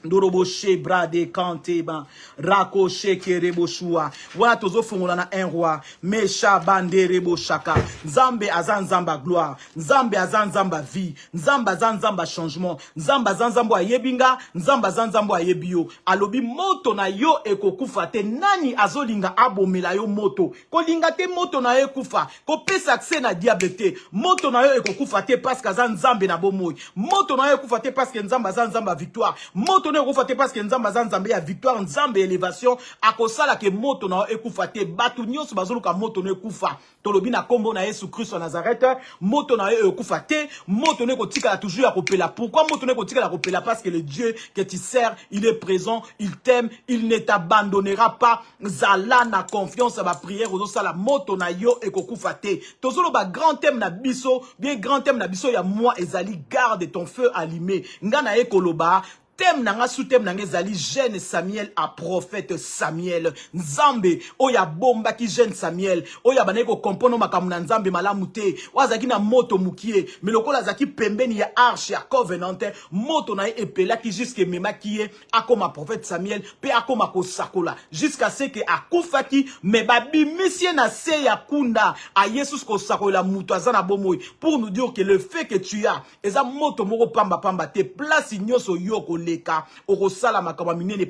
Ndoroboshe brade kante ban rakoshe kereboshua wana tozo fongola na 1 roi mesha bande reboshaka nzambe azanzamba gloire nzambe azanzamba vie nzambe azanzamba changement nzambe azanzambo ayebinga nzambe azanzambo ayebio alobi moto na yo ekokufa te nani azolinga abomela yo moto kolinga te moto na yo ekufa kopesa accès na diable te moto na yo ekokufa te parce que azanzambe na bomoi moto na yo ekufa te parce que nzambe azanzamba victoire moto ne ekufa te parce que nzambe azanzambe ya victoire nzambe élévation akosala ke moto na ekufa te batu nyonso bazoluka moto ne ekufa tolobi na kombo na Yesu Christ wa Nazareth moto na ekufa te moto ne kotika toujours ya kopela pourquoi moto ne kotika la kopela parce que le Dieu que tu sers il est présent il t'aime il ne t'abandonnera pas zala na confiance ba prière ozo sala moto na yo ekokufa te tozolo ba grand thème na biso bien grand thème na biso ya moi ezali garde ton feu allumé ngana ekoloba thème nanga sous thème nanga ezali jeune Samuel à prophète Samuel nzambe oya bomba ki jeune Samuel oya baneko kompono makamuna nzambe malamu te wazaki na moto mukie mais lokola zaki pembeni ya arche ya covenant moto na epela ki jusque mema kiye akoma prophète Samuel pe akoma kosakola jusqu'à ce que akufaki mais babi monsieur na se ya kunda a Jesus kosakola muto azana bomoy pour nous dire que le fait que tu as eza moto moko pamba pamba te place nyoso yoko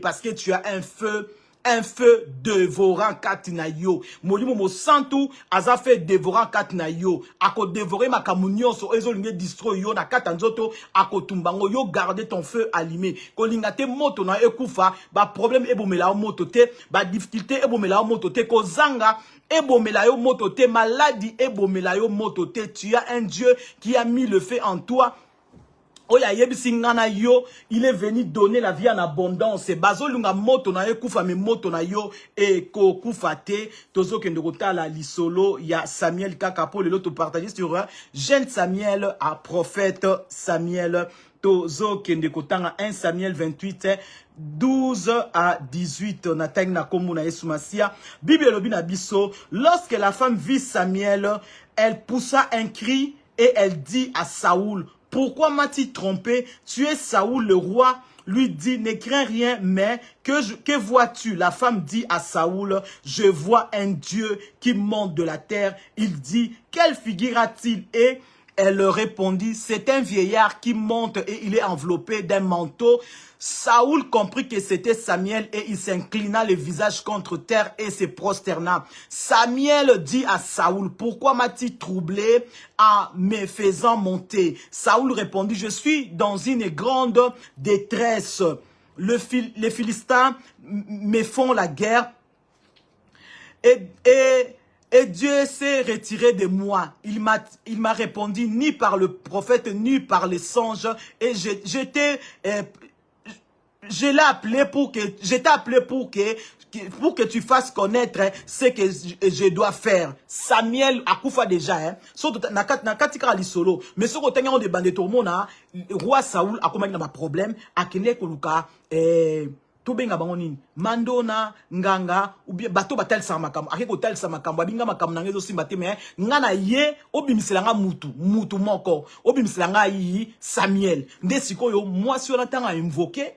parce que tu as un feu dévorant katinayo molimo mo santu aza fait dévorant katinayo ako dévorer makamunyo so ezolinge destroy yo na katanzoto ako tumbango yo garder ton feu allumé kolinga te moto na ekufa ba problème ebomela moto te ba difficulté ebomela moto te ko zanga ebomela yo moto te maladie ebomela yo moto te tu as un Dieu qui a mis le feu en toi. Oya yebisi ngana yo, il est venu donner la vie en abondance. Bazo lunga moto na yo kufa me moto na yo eko kufa te. Tozo kende kotala lisolo ya Samuel kakapo le loto partager sur jeune Samuel à prophète Samuel. Tozo kende kotanga 1 Samuel 28 12 à 18 na tag na komu na Yesu Masia. Bible lobi na biso, lorsque la femme vit Samuel, elle poussa un cri et elle dit à Saoul: pourquoi m'as-tu trompé? Tu es Saoul le roi. Lui dit: ne crains rien, mais que vois-tu? La femme dit à Saoul: je vois un Dieu qui monte de la terre. Il dit: quelle figure a-t-il? Et elle répondit: c'est un vieillard qui monte et il est enveloppé d'un manteau. Saoul comprit que c'était Samuel et il s'inclina le visage contre terre et se prosterna. Samuel dit à Saoul: pourquoi m'as-tu troublé en me faisant monter? Saoul répondit: je suis dans une grande détresse. Les Philistins me font la guerre et Dieu s'est retiré de moi. Il m'a répondu ni par le prophète ni par les songes. Et je l'ai appelé pour que tu fasses connaître ce que je dois faire. Samuel akufa déjà surtout na katika lisolo mais ce que tengero de bande tourmona roi Saoul akomaki na ba problème akene koluka to benga bango nini mandona nganga ou bien bato batal sa makambo akeko tal sa makambo abinga makambo na ngezo simba te mais ngana ye obimiselanga mutu moko obimiselanga yi Samuel nde sikoyo moi si on attend invoquer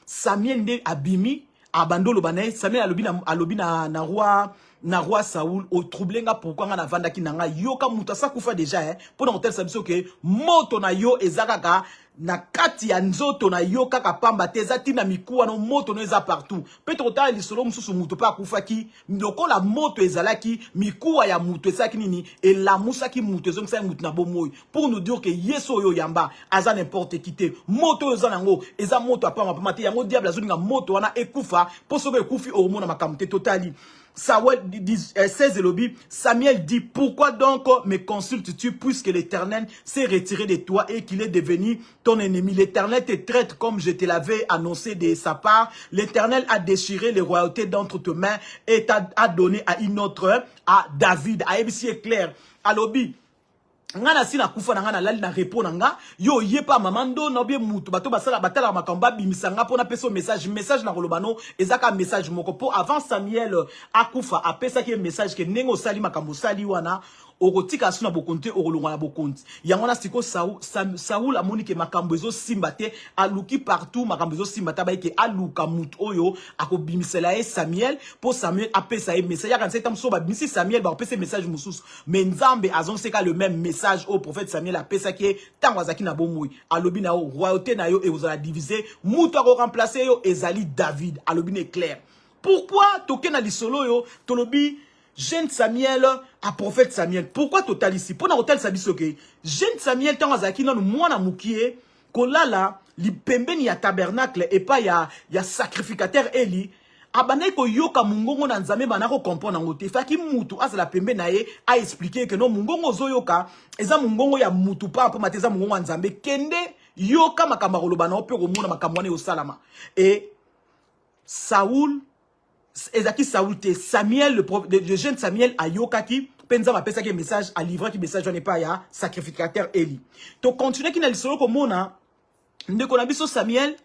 Samuel nde abimi abandolo banaye Samuel alobi na roi Saoul o troublenga pourquoi nga na vandaki nanga yoka muta sa kufa déjà pour na hotel sabiso ke moto na yo ezakaka na kati ya nzoto na yo kaka pamba te eza tina mikuwa no moto no eza partout peut-être ta lisolo mususu muto pa kufaki ndoko la moto ezalaki mikuwa ya muto ezaki nini elamusaki muto ezongisa muto na bomoyi pour nous dire que yeso yo yamba aza n'importe qui te moto eza nango eza moto apama te yango diable azolinga moto wana ekufa po sobe ekufi omona makambo te totali. Samuel dit: pourquoi donc me consultes-tu puisque l'Éternel s'est retiré de toi et qu'il est devenu ton ennemi? L'Éternel te traite comme je te l'avais annoncé de sa part. L'Éternel a déchiré les royautés d'entre tes mains et t'a donné à une autre, à David. À ABC est clair. Alobi. ngana si na kufa na ngana lali na repo na nga yo yepa mamando na bien mutu bato basala batala makamba bimisanga pona peso message na kolobano ezaka message moko po avant Samuel akufa apesa ki message ke nengo sali makambo sali wana okotika suna bokonte okolonga na bokonti yango na siko Saul amoni ke makambo ezo simbate aluki partout makambo ezo simbata ba ke aluka mutu oyo akobimisela e Samuel po Samuel apesa e message ya 47 ans so ba bimisi Samuel ba apesa message mususu mais Nzambe azon seka le même message au prophète Samuel apesa ke tango azaki na bomoi alobi na yo royauté na yo e ozala diviser mutu ako remplacer yo ezali David alobi ne clair pourquoi tokena lisolo yo tolobi jeune Samuel à prophète Samuel. Pourquoi total ici? Pour total sabisoke. Jeune Samuel tant azaki non mwana mukie kolala li pembeni ya tabernacle et pas ya sacrificateur Eli. Abana ko yoka mungongo na nzambe banako comprendre ngote. Faki mutu azala pembeni na ye a expliquer que non mungongo zoyoka eza mungongo ya mutu pa po mateza mungongo nzambe kende yoka makamba kolobana ope ko mona makamwane au salama. Et Saoul ezaki Saoul te Samuel le jeune Samuel ayokaki penza ma pesa ki message à livrer ki message n'est pas ya sacrificateur Eli to continuer ki na lisolo ko mona ndeko na biso Samuel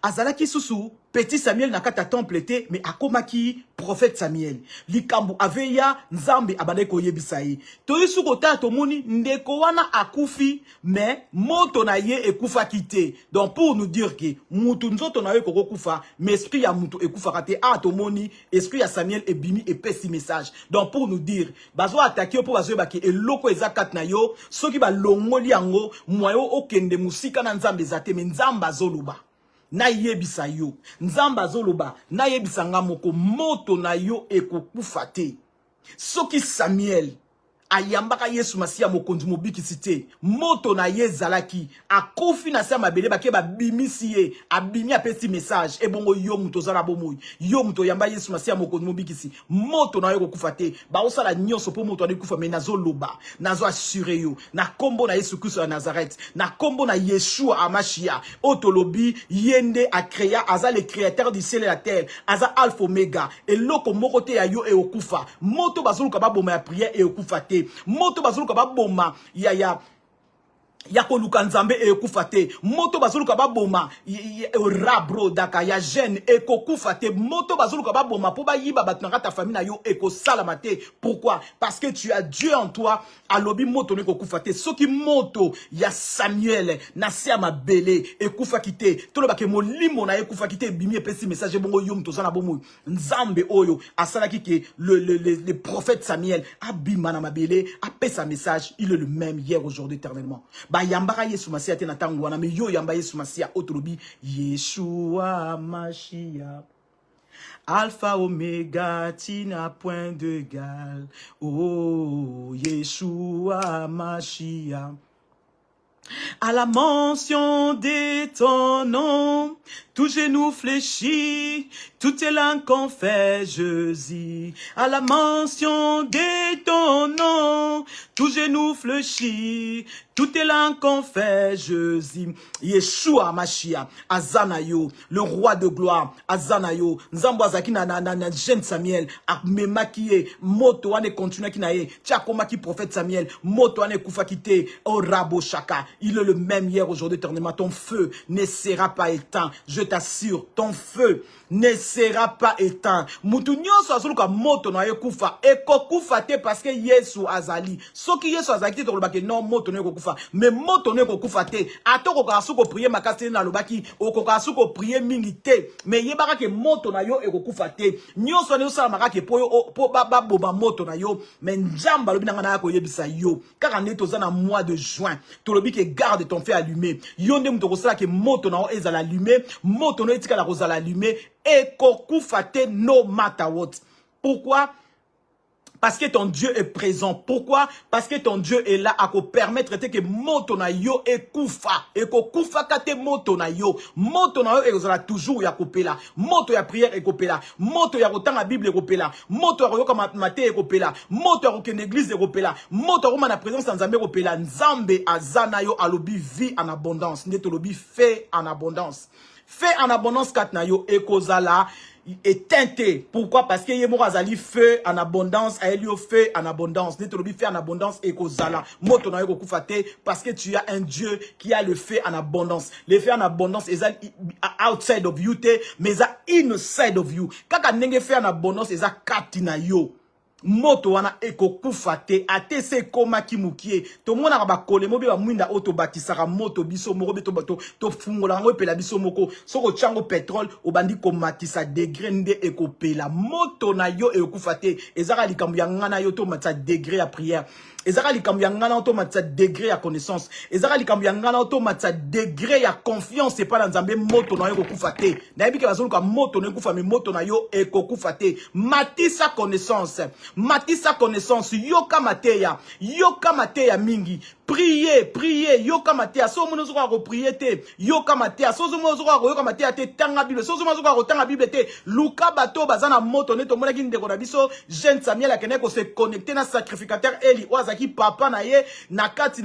azalaki susu petit Samuel na kata temple te mais akomaki prophète Samuel likambu aveya nzambe abande ko yebisa ye to yisu kota to moni ndeko wana akufi mais moto na ye ekufa kite donc pour nous dire que mutu nzoto na ye koko kufa mais esprit ya mutu ekufa kate to moni esprit ya Samuel ebimi et pesi message donc pour nous dire bazo attaquer pour bazo baki eloko ezakat na yo soki ba longoli yango moyo okende musika na nzambe zate mais nzamba zoluba na yebisa yo nzamba zoloba na yebisa nga moko moto na yo ekokufa te soki Samuel ayambaka Yesu Masia mokonzi mobikisi te moto na ye zalaki akofi na sa mabele bake babimisi ye abimi apesi message ebongo yo muto zala bomoi yo muto yamba Yesu Masia mokonzi mobikisi moto na yo kokufa te ba osala nyonso po moto akufa mais nazo loba nazo assurer yo na kombo na Yesu Kristo ya Nazareth na kombo na Yeshua Amashia otolobi yende a créa aza le créateur du ciel et la terre aza alpha omega eloko moko te ya yo e okufa moto bazoluka baboma ya prière e okufa te moto bazoluka baboma ya koluka nzambe ekufa te moto bazoluka baboma rabro daka ya jeune ekokufa te moto bazoluka baboma po bayiba bato na kata famille na yo ekosalama te pourquoi parce que tu as Dieu en toi alobi moto ne kokufa te soki moto ya Samuel na se mabele ekufa kite toloba ke molimo na ekufa kite bimi epesi message bongo yo mto zana bomo nzambe oyo asalaki ke le prophète Samuel abima na mabele apesa message il est le même hier aujourd'hui éternellement ba yambaka Yesu Masia te na tango wana me yo yamba Yesu Masia otolobi Yeshua Mashiach Alpha Omega, tu n'as point d'égal. Oh, Yeshua Mashiach. À la mention de ton nom, tout genou fléchit, tout est langue confesse Jésus. À la mention de ton nom, tout genou fléchit, tout est langue confesse Jésus. Yeshua Mashiach, Azanayo, le roi de gloire, Azanayo, Nzambwazaki na jeune Samuel, Akmemakie, Moto ane continue kinaye, Tchakomaki prophète Samuel, Moto ane kufakite, O Rabo Shaka. Il est le même hier, aujourd'hui, éternellement. Ton feu ne sera pas éteint. Je t'assure, ton feu ne sera pas éteint. Moutounyo so azuluka moto na yekufa. Eko kufa te parce que Yesu azali. Soki Yesu azali te tolobaki non moto na yekufa. Mais moto na yekufa te. Atoko kasuko prier makasi na lobaki. Oko kasuko prier mingi te. Mais yebaka ke moto na yo eko kufa te. Nyonso ne usala makake po baba boba moto na yo. Mais njamba lobi nanga na yako yebisa yo. Car on est aux na mois de juin. Tolobi ke garde ton feu allumé. Yonde muto kosala ke moto na yo ezala allumé. Moto na etika la rozala allumé. Eko kufa te no matter what. Pourquoi? Parce que ton Dieu est présent. Pourquoi? Parce que ton Dieu est là à te permettre que moto na yo ekufa. Eko kufa kate moto na yo. Moto na yo ezala toujours ya kopela. Moto ya prière ekopela. Moto ya kotanga Bible ekopela. Moto ya koyoka maté ekopela. Moto ya kokende église ekopela. Moto ya koma na présence ya Nzambe ekopela. Nzambe azana yo alobi vie en abondance. Nde tolobi fait en abondance. Fait en abondance kat na yo ekozala teinté. Pourquoi? Parce que yemo azali feu en abondance, aelio feu en abondance. Netolobi fait en abondance et kozala. Moto na yo kufate parce que tu as un Dieu qui a le feu en abondance. Le feu en abondance is outside of you te, mais inside of you. Kaka nenge feu en abondance is katina yo. Moto wana eko kufate atese koma kimukie to mona ba kole mobi ba mwinda auto batisaka moto biso moko beto bato to fungola ngo pela biso moko soko chango pétrole obandi ko matisa degré nde eko pela moto na yo eko kufate ezaka likambu ya ngana yo to matisa degré ya prière ezaka likambu ya ngana to matisa degré ya connaissance ezaka likambu ya ngana to matisa degré ya confiance pas dans nzambe moto na yo eko kufate na yebike bazoluka moto na eko kufa me moto na yo eko kufate matisa connaissance yoka mateya mingi prier yoka mateya so mono zo ko prier te yoka mateya so mono zo ko yoka mateya te tanga bible so mono zo ko tanga bible te luka bato bazana moto ne to mona ki ndeko na biso jeune Samuel akene ko se connecter na sacrificateur Eli wazaki papa na ye na kati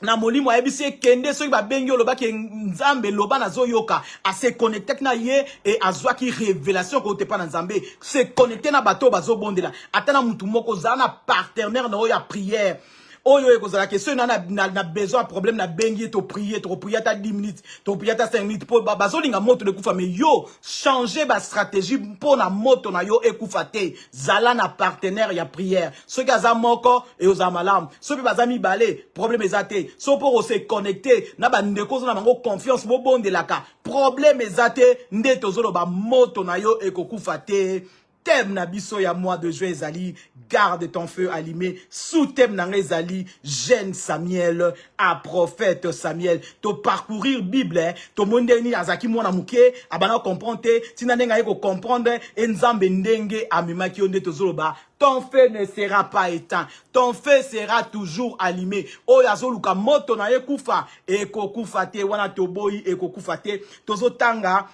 na molimo ayebisi kende soki babengi oloba ke nzambe loba na zoyoka ase connecter na ye et azwaki révélation ko te pa na nzambe se connecter na bato bazobondela atana mutu moko zana partenaire na ya prière oyo ekozala ke so na besoin problème na bengi to prier ta 10 minutes to prier ta 5 minutes po bazolinga moto de kufa mais yo changer ba stratégie pour na moto na yo ekufa te zala na partenaire ya prière so gaza moko et aux amalam so pe bazami balé problème ezate so pour se connecter na ba ndeko na bango confiance bo bondelaka problème ezate nde tozolo ba moto na yo ekokufa te. Thème na biso ya mois de juin ezali garde ton feu allumé sous thème na ezali jeune Samuel à prophète Samuel to parcourir Bible to mondeni azaki mona muke abana comprendre tina ndenga yeko comprendre enzambe ndenge amimaki onde tozoloba ton feu ne sera pas éteint ton feu sera toujours allumé oyo azoluka moto na yekufa eko kufa te wana toboyi eko kufa te tozotanga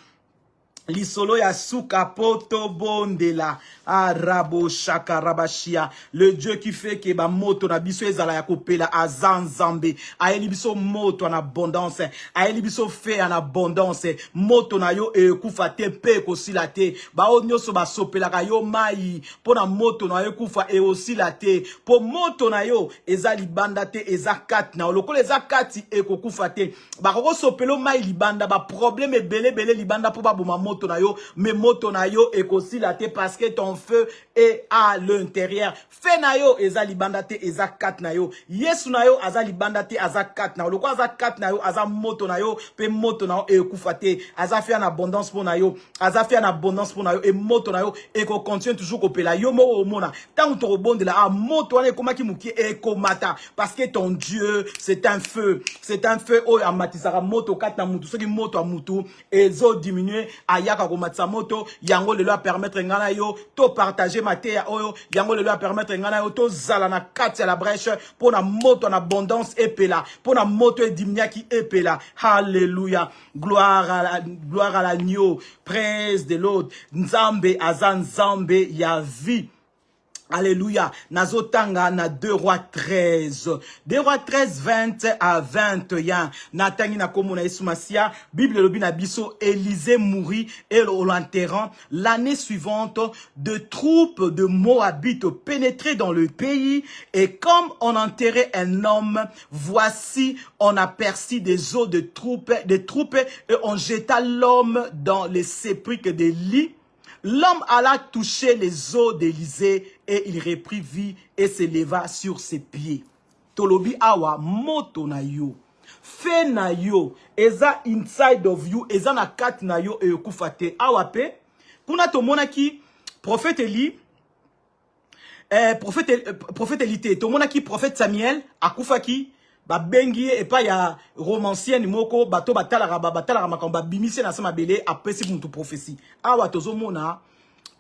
Lisolo ya suka poto bondela arabo shaka rabashia le Dieu qui fait que ba moto na biso ezala ya kopela azanzambe aeli biso moto en abondance aeli biso fait en abondance moto na yo ekufa te pe kosila te ba onyoso ba sopelaka yo mai pona moto na yo ekufa e osila te po moto na yo eza libanda te eza kati na lokola eza kati ekokufa te ba koko sopelo mai libanda ba problème ebele libanda po ba boma moto na yo mais moto na yo ekosila te parce que ton feu est à l'intérieur fe na yo eza libanda te eza kat na yo yesu na yo aza libanda te aza kat na yo loko aza kat na yo aza moto na yo pe moto na yo ekufa te aza fait en abondance pour na yo aza fait en abondance pour na yo et moto na yo eko continue toujours kopela yo mo omona tant to rebondela a moto wana ekomaki muki ekomata parce que ton Dieu c'est un feu o amatisaka moto kat na mutu soki moto a mutu ezo diminuer ayaka komatisa moto yango lelo a permettre ngana yo to partager mateya oyo yango lelo a permettre ngana yo to zala na kati ya la brèche pour na moto en abondance epela pour na moto edimiaki epela hallelujah gloire à l'agneau praise de l'autre nzambe aza nzambe ya vie. Alléluia. Nazotanga na 2 Rois 13. 2 Rois 13, 20 à 21. Natangi na komo na Yesumasia. Bible lobi na biso. Élisée mourit et l'enterrant. L'année suivante, de troupes de Moabites pénétraient dans le pays. Et comme on enterrait un homme, voici, on aperçut des os de troupes, et on jeta l'homme dans les sépulcres des lits. L'homme alla toucher les os d'Élisée et il reprit vie et se leva sur ses pieds. Tolobi awa moto na yo. Fe na yo. Eza inside of you. Eza na kat na yo e kufate. Awa pe. Kuna tomona ki prophète Eli. Prophète Eli te. Tomona ki prophète Samuel. Akufa ki. Ba bengi et pas ya romancier ni moko bato batala makamba bimise na sama belé après si muntu prophétie awa tozo mona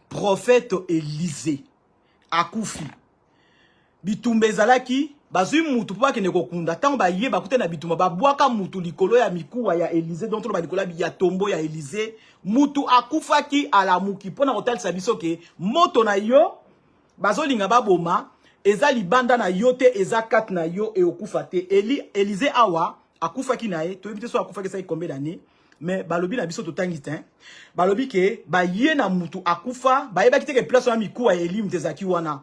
prophète Élisée akufi bitumba ezalaki bazui mutu pa ke ne kokunda tango ba ye bakute na bitumba ba bwaka mutu likolo ya mikuwa ya Élisée donc ba likolo ya tombo ya Élisée mutu akufaki alamuki pona kotalisa biso ke moto na yo bazolinga baboma eza libanda na yote eza kat na yo e okufa te Élisée awa akufa ki na ye to ebite so akufa ke ça combien d'années mais balobi na biso totangite hein balobi ke ba ye na mutu akufa ba yeba kiteke place na miku ya Eli mtezaki wana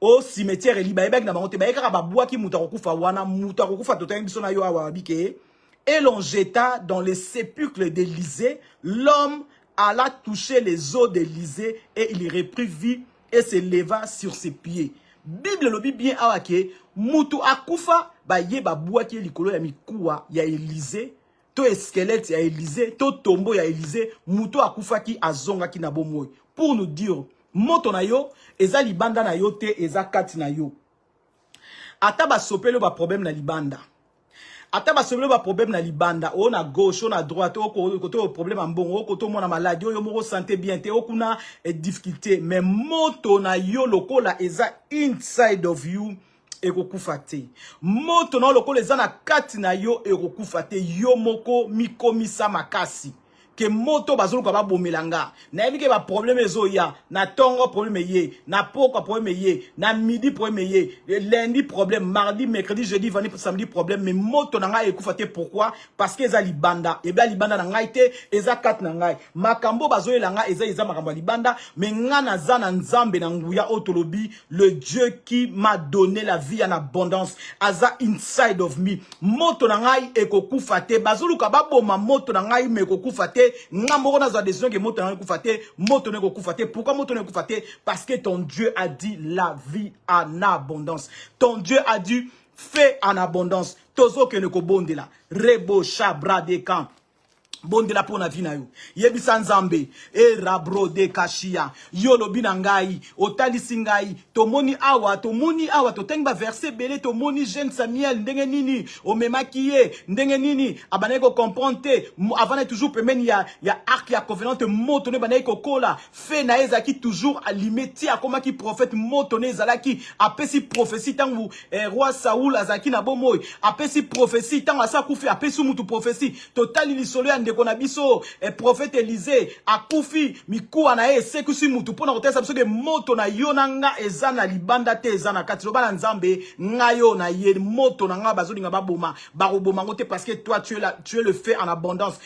au cimetière Eli ba yeba na bango te ba yeka ba bua ki mutu akufa wana mutu akufa totangi biso na yo awa bike et l'on jeta dans les sépulcres d'Élysée. L'homme alla toucher les os d'Élysée et il reprit vie et se leva sur ses pieds. Bible lobi bien awake mutu akufa ba ye ba bua ki likolo ya mikuwa ya Élysée to squelette ya Élysée to tombeau ya Élysée mutu akufa ki azonga ki na bomoi pour nous dire moto na yo eza libanda na yo te eza kati na yo ata ba sopelo ba problème na libanda ata ba sopelo ba problème na libanda o na gauche o na droite o côté o problème en bon o côté mo na maladie o yo mo santé bien te o kuna difficulté mais moto na yo lokola eza inside of you ekokufa te moto na lokola eza na kati na yo ekokufa te yo moko mikomisa makasi que moto bazulu ba bomelanga na yebi ke ba problème ezo ya na tongo problème ye na poko problème ye na midi problème ye lundi problème mardi mercredi jeudi vendredi samedi problème mais moto na ngai ekufa te pourquoi parce que eza libanda e ba libanda na ngai te eza kat na ngai makambo bazoyelanga eza makambo libanda mais ngana za na nzambe na nguya otolobi le Dieu qui m'a donné la vie en abondance aza inside of me moto na ngai ekokufa te bazulu ba boma moto na ngai me ekokufa te ngambo na za décision que moto na kufa te moto na kufa te pourquoi moto na kufa te parce que ton Dieu a dit la vie en abondance ton Dieu a dit fait en abondance tozo que ne ko bondela rebo chabra de camp bonde la pona vina yo yebisa nzambe e rabro de kashia yo lobi na ngai otalisi ngai tomoni awa totengi ba verset belé tomoni jeune Samuel ndenge nini omemaki ye ndenge nini abane ko comprendre avant toujours pemeni ya arc ya covenant moto ne bana ko kola fe na ezaki toujours alimeti akoma ki prophète moto ne zalaki apesi prophétie tangu roi Saoul azaki na bomoy apesi prophétie tangu asa kufi apesi mutu prophétie totali lisolo ya kona biso prophète Élisée akufi mikuwa na sekusi mutu pona kotesa biso ke moto na yo nanga ezana libanda te ezana kati loba na nzambe ngayo na ye moto na nga bazolinga baboma baroboma ngote parce que toi tu es le fait en abondance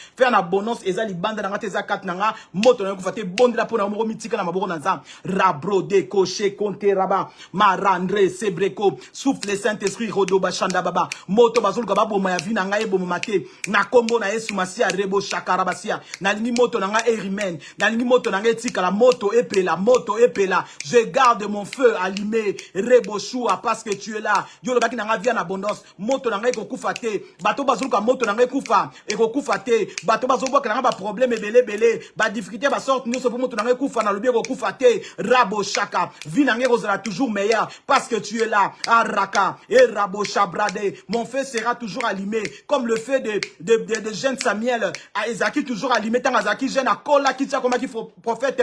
eza libanda na nga te eza kati na nga moto na yo kufate bondela pona moko mitika na maboko na nzambe rabro de cocher compter raba marandre sebreko souffle Saint-Esprit rodoba chanda baba moto bazoluka baboma ya vina nga eboma te na kombo na Yesu Masia rebo shakarabasia na lingi moto na nga erimen na lingi moto na nga etika la moto epela je garde mon feu allumé rebo shua parce que tu es là yo le baki na nga vie en abondance moto na nga ekokufa te bato bazoluka moto na nga ekufa ekokufa te bato bazoboka na nga ba problème ebele ba difficulté ba sorte nyonso po moto na nga ekufa na lobi ekokufa te rabo shaka vie na nga ekozala toujours meilleur parce que tu es là araka et rabo shabrade mon feu sera toujours allumé comme le feu de jeune Samuel à Ezaki toujours allumé tant Ezaki jeune à Kola qui tient comme qui prophète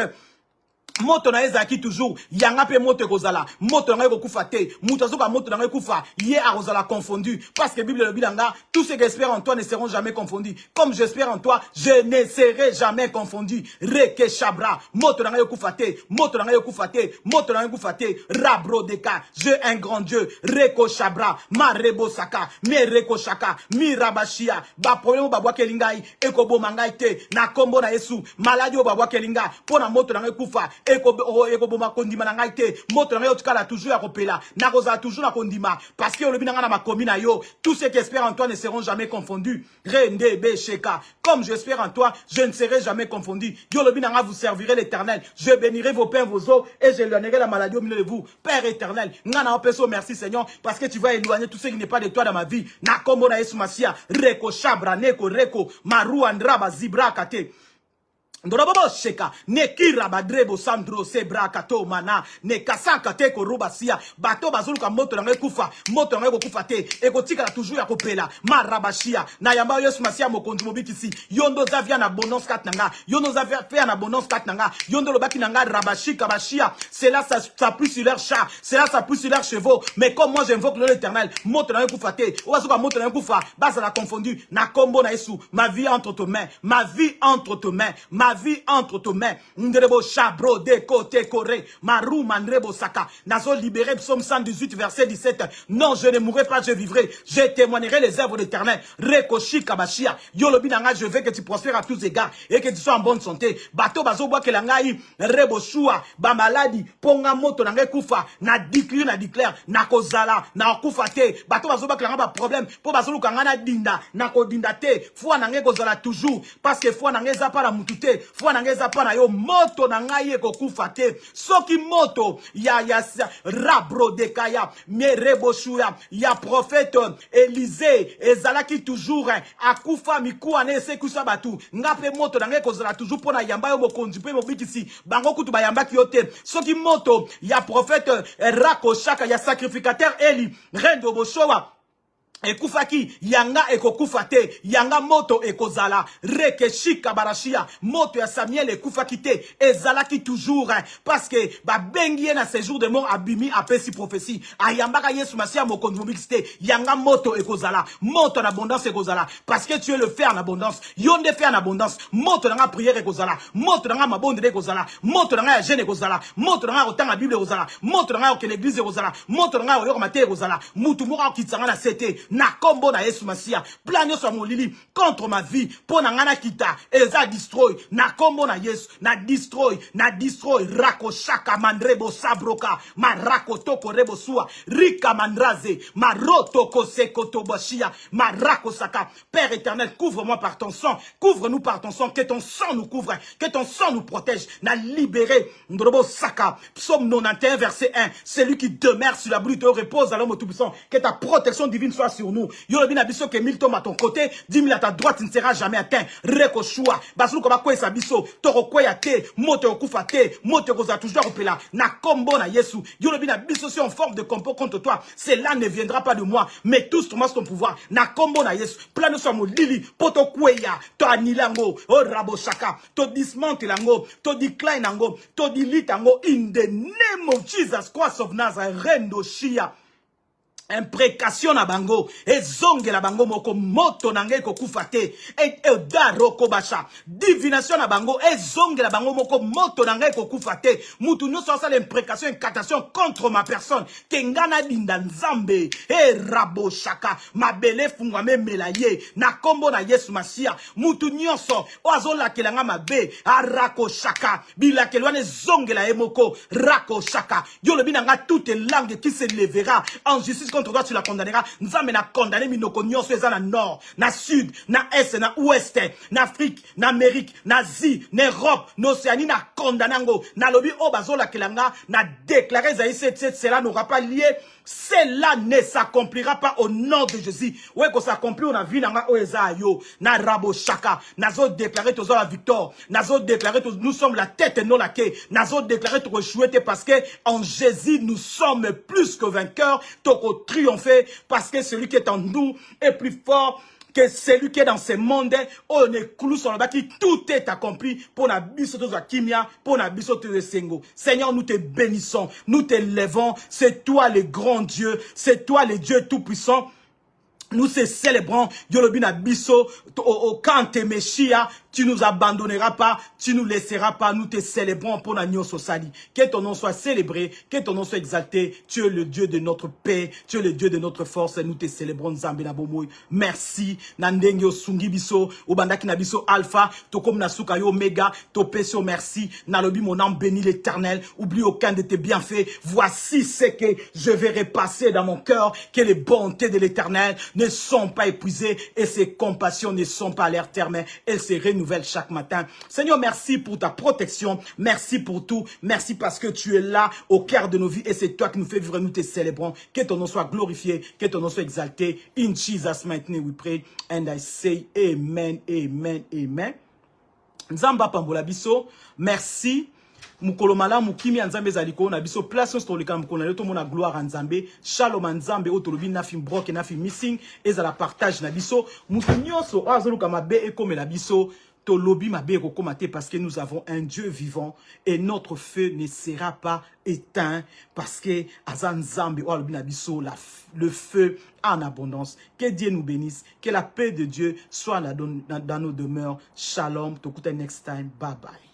moto na ezaki toujours yanga pe moto kozala moto na kufa te moto azoka moto na kufa ye a kozala confondu parce que Bible le bilanga tous ceux qui espèrent en toi ne seront jamais confondus comme j'espère en toi je ne serai jamais confondu reke chabra moto na kufa te moto na kufa te moto na kufa te rabro deka je un grand Dieu reko chabra ma rebo saka me reko shaka mi rabashia ba problème ba bwa kelingai ekobo mangai te na kombo na Yesu maladie ba bwa kelinga pona moto na kufa eko boma kondima na ngai te moto na yo tukala toujours ya kopela na koza toujours na kondima parce que olobi na nga na makomi na yo tous ceux qui espèrent en toi ne seront jamais confondus rende besheka comme j'espère en toi je ne serai jamais confondu yo olobi na nga vous servirez l'Éternel je bénirai vos pains vos eaux et je éloignerai la maladie au milieu de vous Père éternel nga na opeso merci Seigneur parce que tu vas éloigner tout ce qui n'est pas de toi dans ma vie na kombo na Yesu Masia reko shabra neko reko maru andraba zibra kate Ndorobobo sheka nekira badrebo sandro sebra kato mana ne kasaka te ko rubasia bato bazuluka moto na kufa moto na kufa te ekotika toujours ya kopela marabashia na yamba Yesu Masia mokonzi mobikisi yondo zavia na bonus kat nanga yondo zavia fait na bonus kat nanga yondo lobaki nanga rabashika bashia cela ça plus sur leur chat cela ça plus sur leurs chevaux mais comme moi j'invoque l'Éternel moto na kufa te oazuka moto na kufa basa la confondu na kombo na Yesu ma vie entre tes mains ma vie entre tes mains ma ma vie entre tes mains. Ndrebo Chabro, Deko, Tekore, Marou, Mandrebo Saka. Nazo libéré, psaume 118, verset 17. Non, je ne mourrai pas, je vivrai. Je témoignerai les œuvres de l'Éternel. Rekoshi Kabashia. Yolobi Nanga, je veux que tu prospères à tous égards et que tu sois en bonne santé. Bato Bazoboa Kelangai, Rebo Shua, Ba maladi, Ponga Moto Nanga Kufa, na dikli, na declare, na kozala, na kufa te. Bato Bazoboa Kelanga ba problème. Po Bazolu Kangana dinda, na kodinda te. Foi Nanga kozala toujours. Parce que foi Nanga za para mutute. Foi Nanga za para yo moto Nanga ye ko kufa te. Soki moto, ya Rabro Dekaya, Merebo Shua, ya prophète Élisée, ezalaki toujours akufa miku ane se kusa batu ngape moto nange kozala toujours pona yamba yo mokonzi pe mobikisi bango kutu bayamba kiyote soki moto ya prophète Rako Shaka ya sacrificateur Eli Rendo Boshowa ekufaki yanga ekokufate yanga moto ekozala rekeshika barashia moto ya Samuel ekufaki te ezalaki toujours parce que ba bengie na séjour de mort abimi apesi prophétie ayambaka Yesu Masia mokonzi mobikiste yanga moto ekozala moto en abondance ekozala parce que tu es le fer en abondance yonde fer en abondance moto nanga prière ekozala moto nanga mabonde ekozala moto nanga jeune ekozala moto nanga otanga Bible ekozala moto nanga ke l'église ekozala moto nanga oyoko mate ekozala mutu moko kitanga na sete na kombo na Yesu Masia plan yo so molili contre ma vie po na ngana kita eza destroy na kombo na Yesu na destroy rako shaka mandrebo sabroka marako toko rebo sua rika mandraze maroto koseko toboshia marako saka Père éternel couvre-moi par ton sang couvre-nous par ton sang que ton sang nous couvre que ton sang nous protège na libéré ndrobo saka psaume 91 verset 1 celui qui demeure sur la brute repose à l'homme tout-puissant que ta protection divine soit sur nous. Yolobi na biso ke 1000 tomes à ton côté, 10 000 à ta droite, tu ne seras jamais atteint. Rekoshua, basulu koba kwe sa biso, toro kwe ya te, moto okufa te, moto koza toujours opela, na kombo na Yesu. Yolobi na biso si en forme de complot contre toi, cela ne viendra pas de moi, mais tous tommas ton pouvoir, na kombo na Yesu. Plano so mo lili, poto kwe ya, to anilango, o rabo shaka, to dismantle lango, to decline lango, to delete lango, in the name of Jesus Christ of Nazareth, rendo shia. Imprécation na bango ezonge la bango moko moto nange kokufate et daro kobasha divination na bango ezonge la bango moko moto nange kokufate mutu no so l'imprécation incantation contre ma personne kengana dinda nzambe e rabo shaka mabele fungwa melaye na kombo na Yesu Masia mutu nyonso oazola kelanga mabe arako shaka bila kelwane zonge la emoko rako shaka yo le binanga toute langue qui se lèvera en justice contre toi, tu la condamneras. Nous avons condamné minoko nyonso eza na nord, na sud, na est, na ouest, na Afrique, na Amérique, na Asie, na Europe, na Océanie, na condamnango, na lobi obazola kelanga, na déclaré cela n'aura pas lié. Cela ne s'accomplira pas au nom de Jésus. Ouais, qu'on s'accomplit, on a vu nanga oeza yo, na rabo shaka, nazo déclaré tozo la victoire, nazo déclaré nous sommes la tête et non la queue, nazo déclaré to rechouette parce que en Jésus nous sommes plus que vainqueurs, toko triompher parce que celui qui est en nous est plus fort que celui qui est dans ce monde, on est clou sur le bas qui tout est accompli pour la bisoto de Kimia, pour la bisoto de Sengo. Seigneur, nous te bénissons, nous te levons, c'est toi le grand Dieu, c'est toi le Dieu tout-puissant. Nous te célébrons, Yolobina Bisso, au Kante Meshia, tu nous abandonneras pas, tu nous laisseras pas, nous te célébrons pour la Nyon Sosali. Que ton nom soit célébré, que ton nom soit exalté, tu es le Dieu de notre paix, tu es le Dieu de notre force, nous te célébrons, Nzambe na bomoy. Merci, Nandengyo Sungi Bisso, Obandaki na Bisso Alpha, Tokom Nasuka yo Omega, Topeso merci, Nalobi mon âme bénit l'Éternel, oublie aucun de tes bienfaits, voici ce que je vais repasser dans mon cœur, que les bontés de l'Éternel ne sont pas épuisées et ses compassions ne sont pas à leur terme, elles se renouvellent chaque matin. Seigneur, merci pour ta protection, merci pour tout, merci parce que tu es là au cœur de nos vies et c'est toi qui nous fais vivre, nous te célébrons. Que ton nom soit glorifié, que ton nom soit exalté. In Jesus' mighty name we pray and I say amen, amen, amen. Nzamba pambola biso, merci. Mukolo malamu kimi nzambe zaliko na biso place sur le camp na yoto mona gloire nzambe shalom nzambe otolobi na film broke na film missing ezala partage na biso mutu nyonso azoluka mabe ekomela biso Tolobi mabe rokomate parce que nous avons un Dieu vivant et notre feu ne sera pas éteint parce que Azan Zambi le feu en abondance. Que Dieu nous bénisse, que la paix de Dieu soit dans nos demeures. Shalom, to next time, bye bye.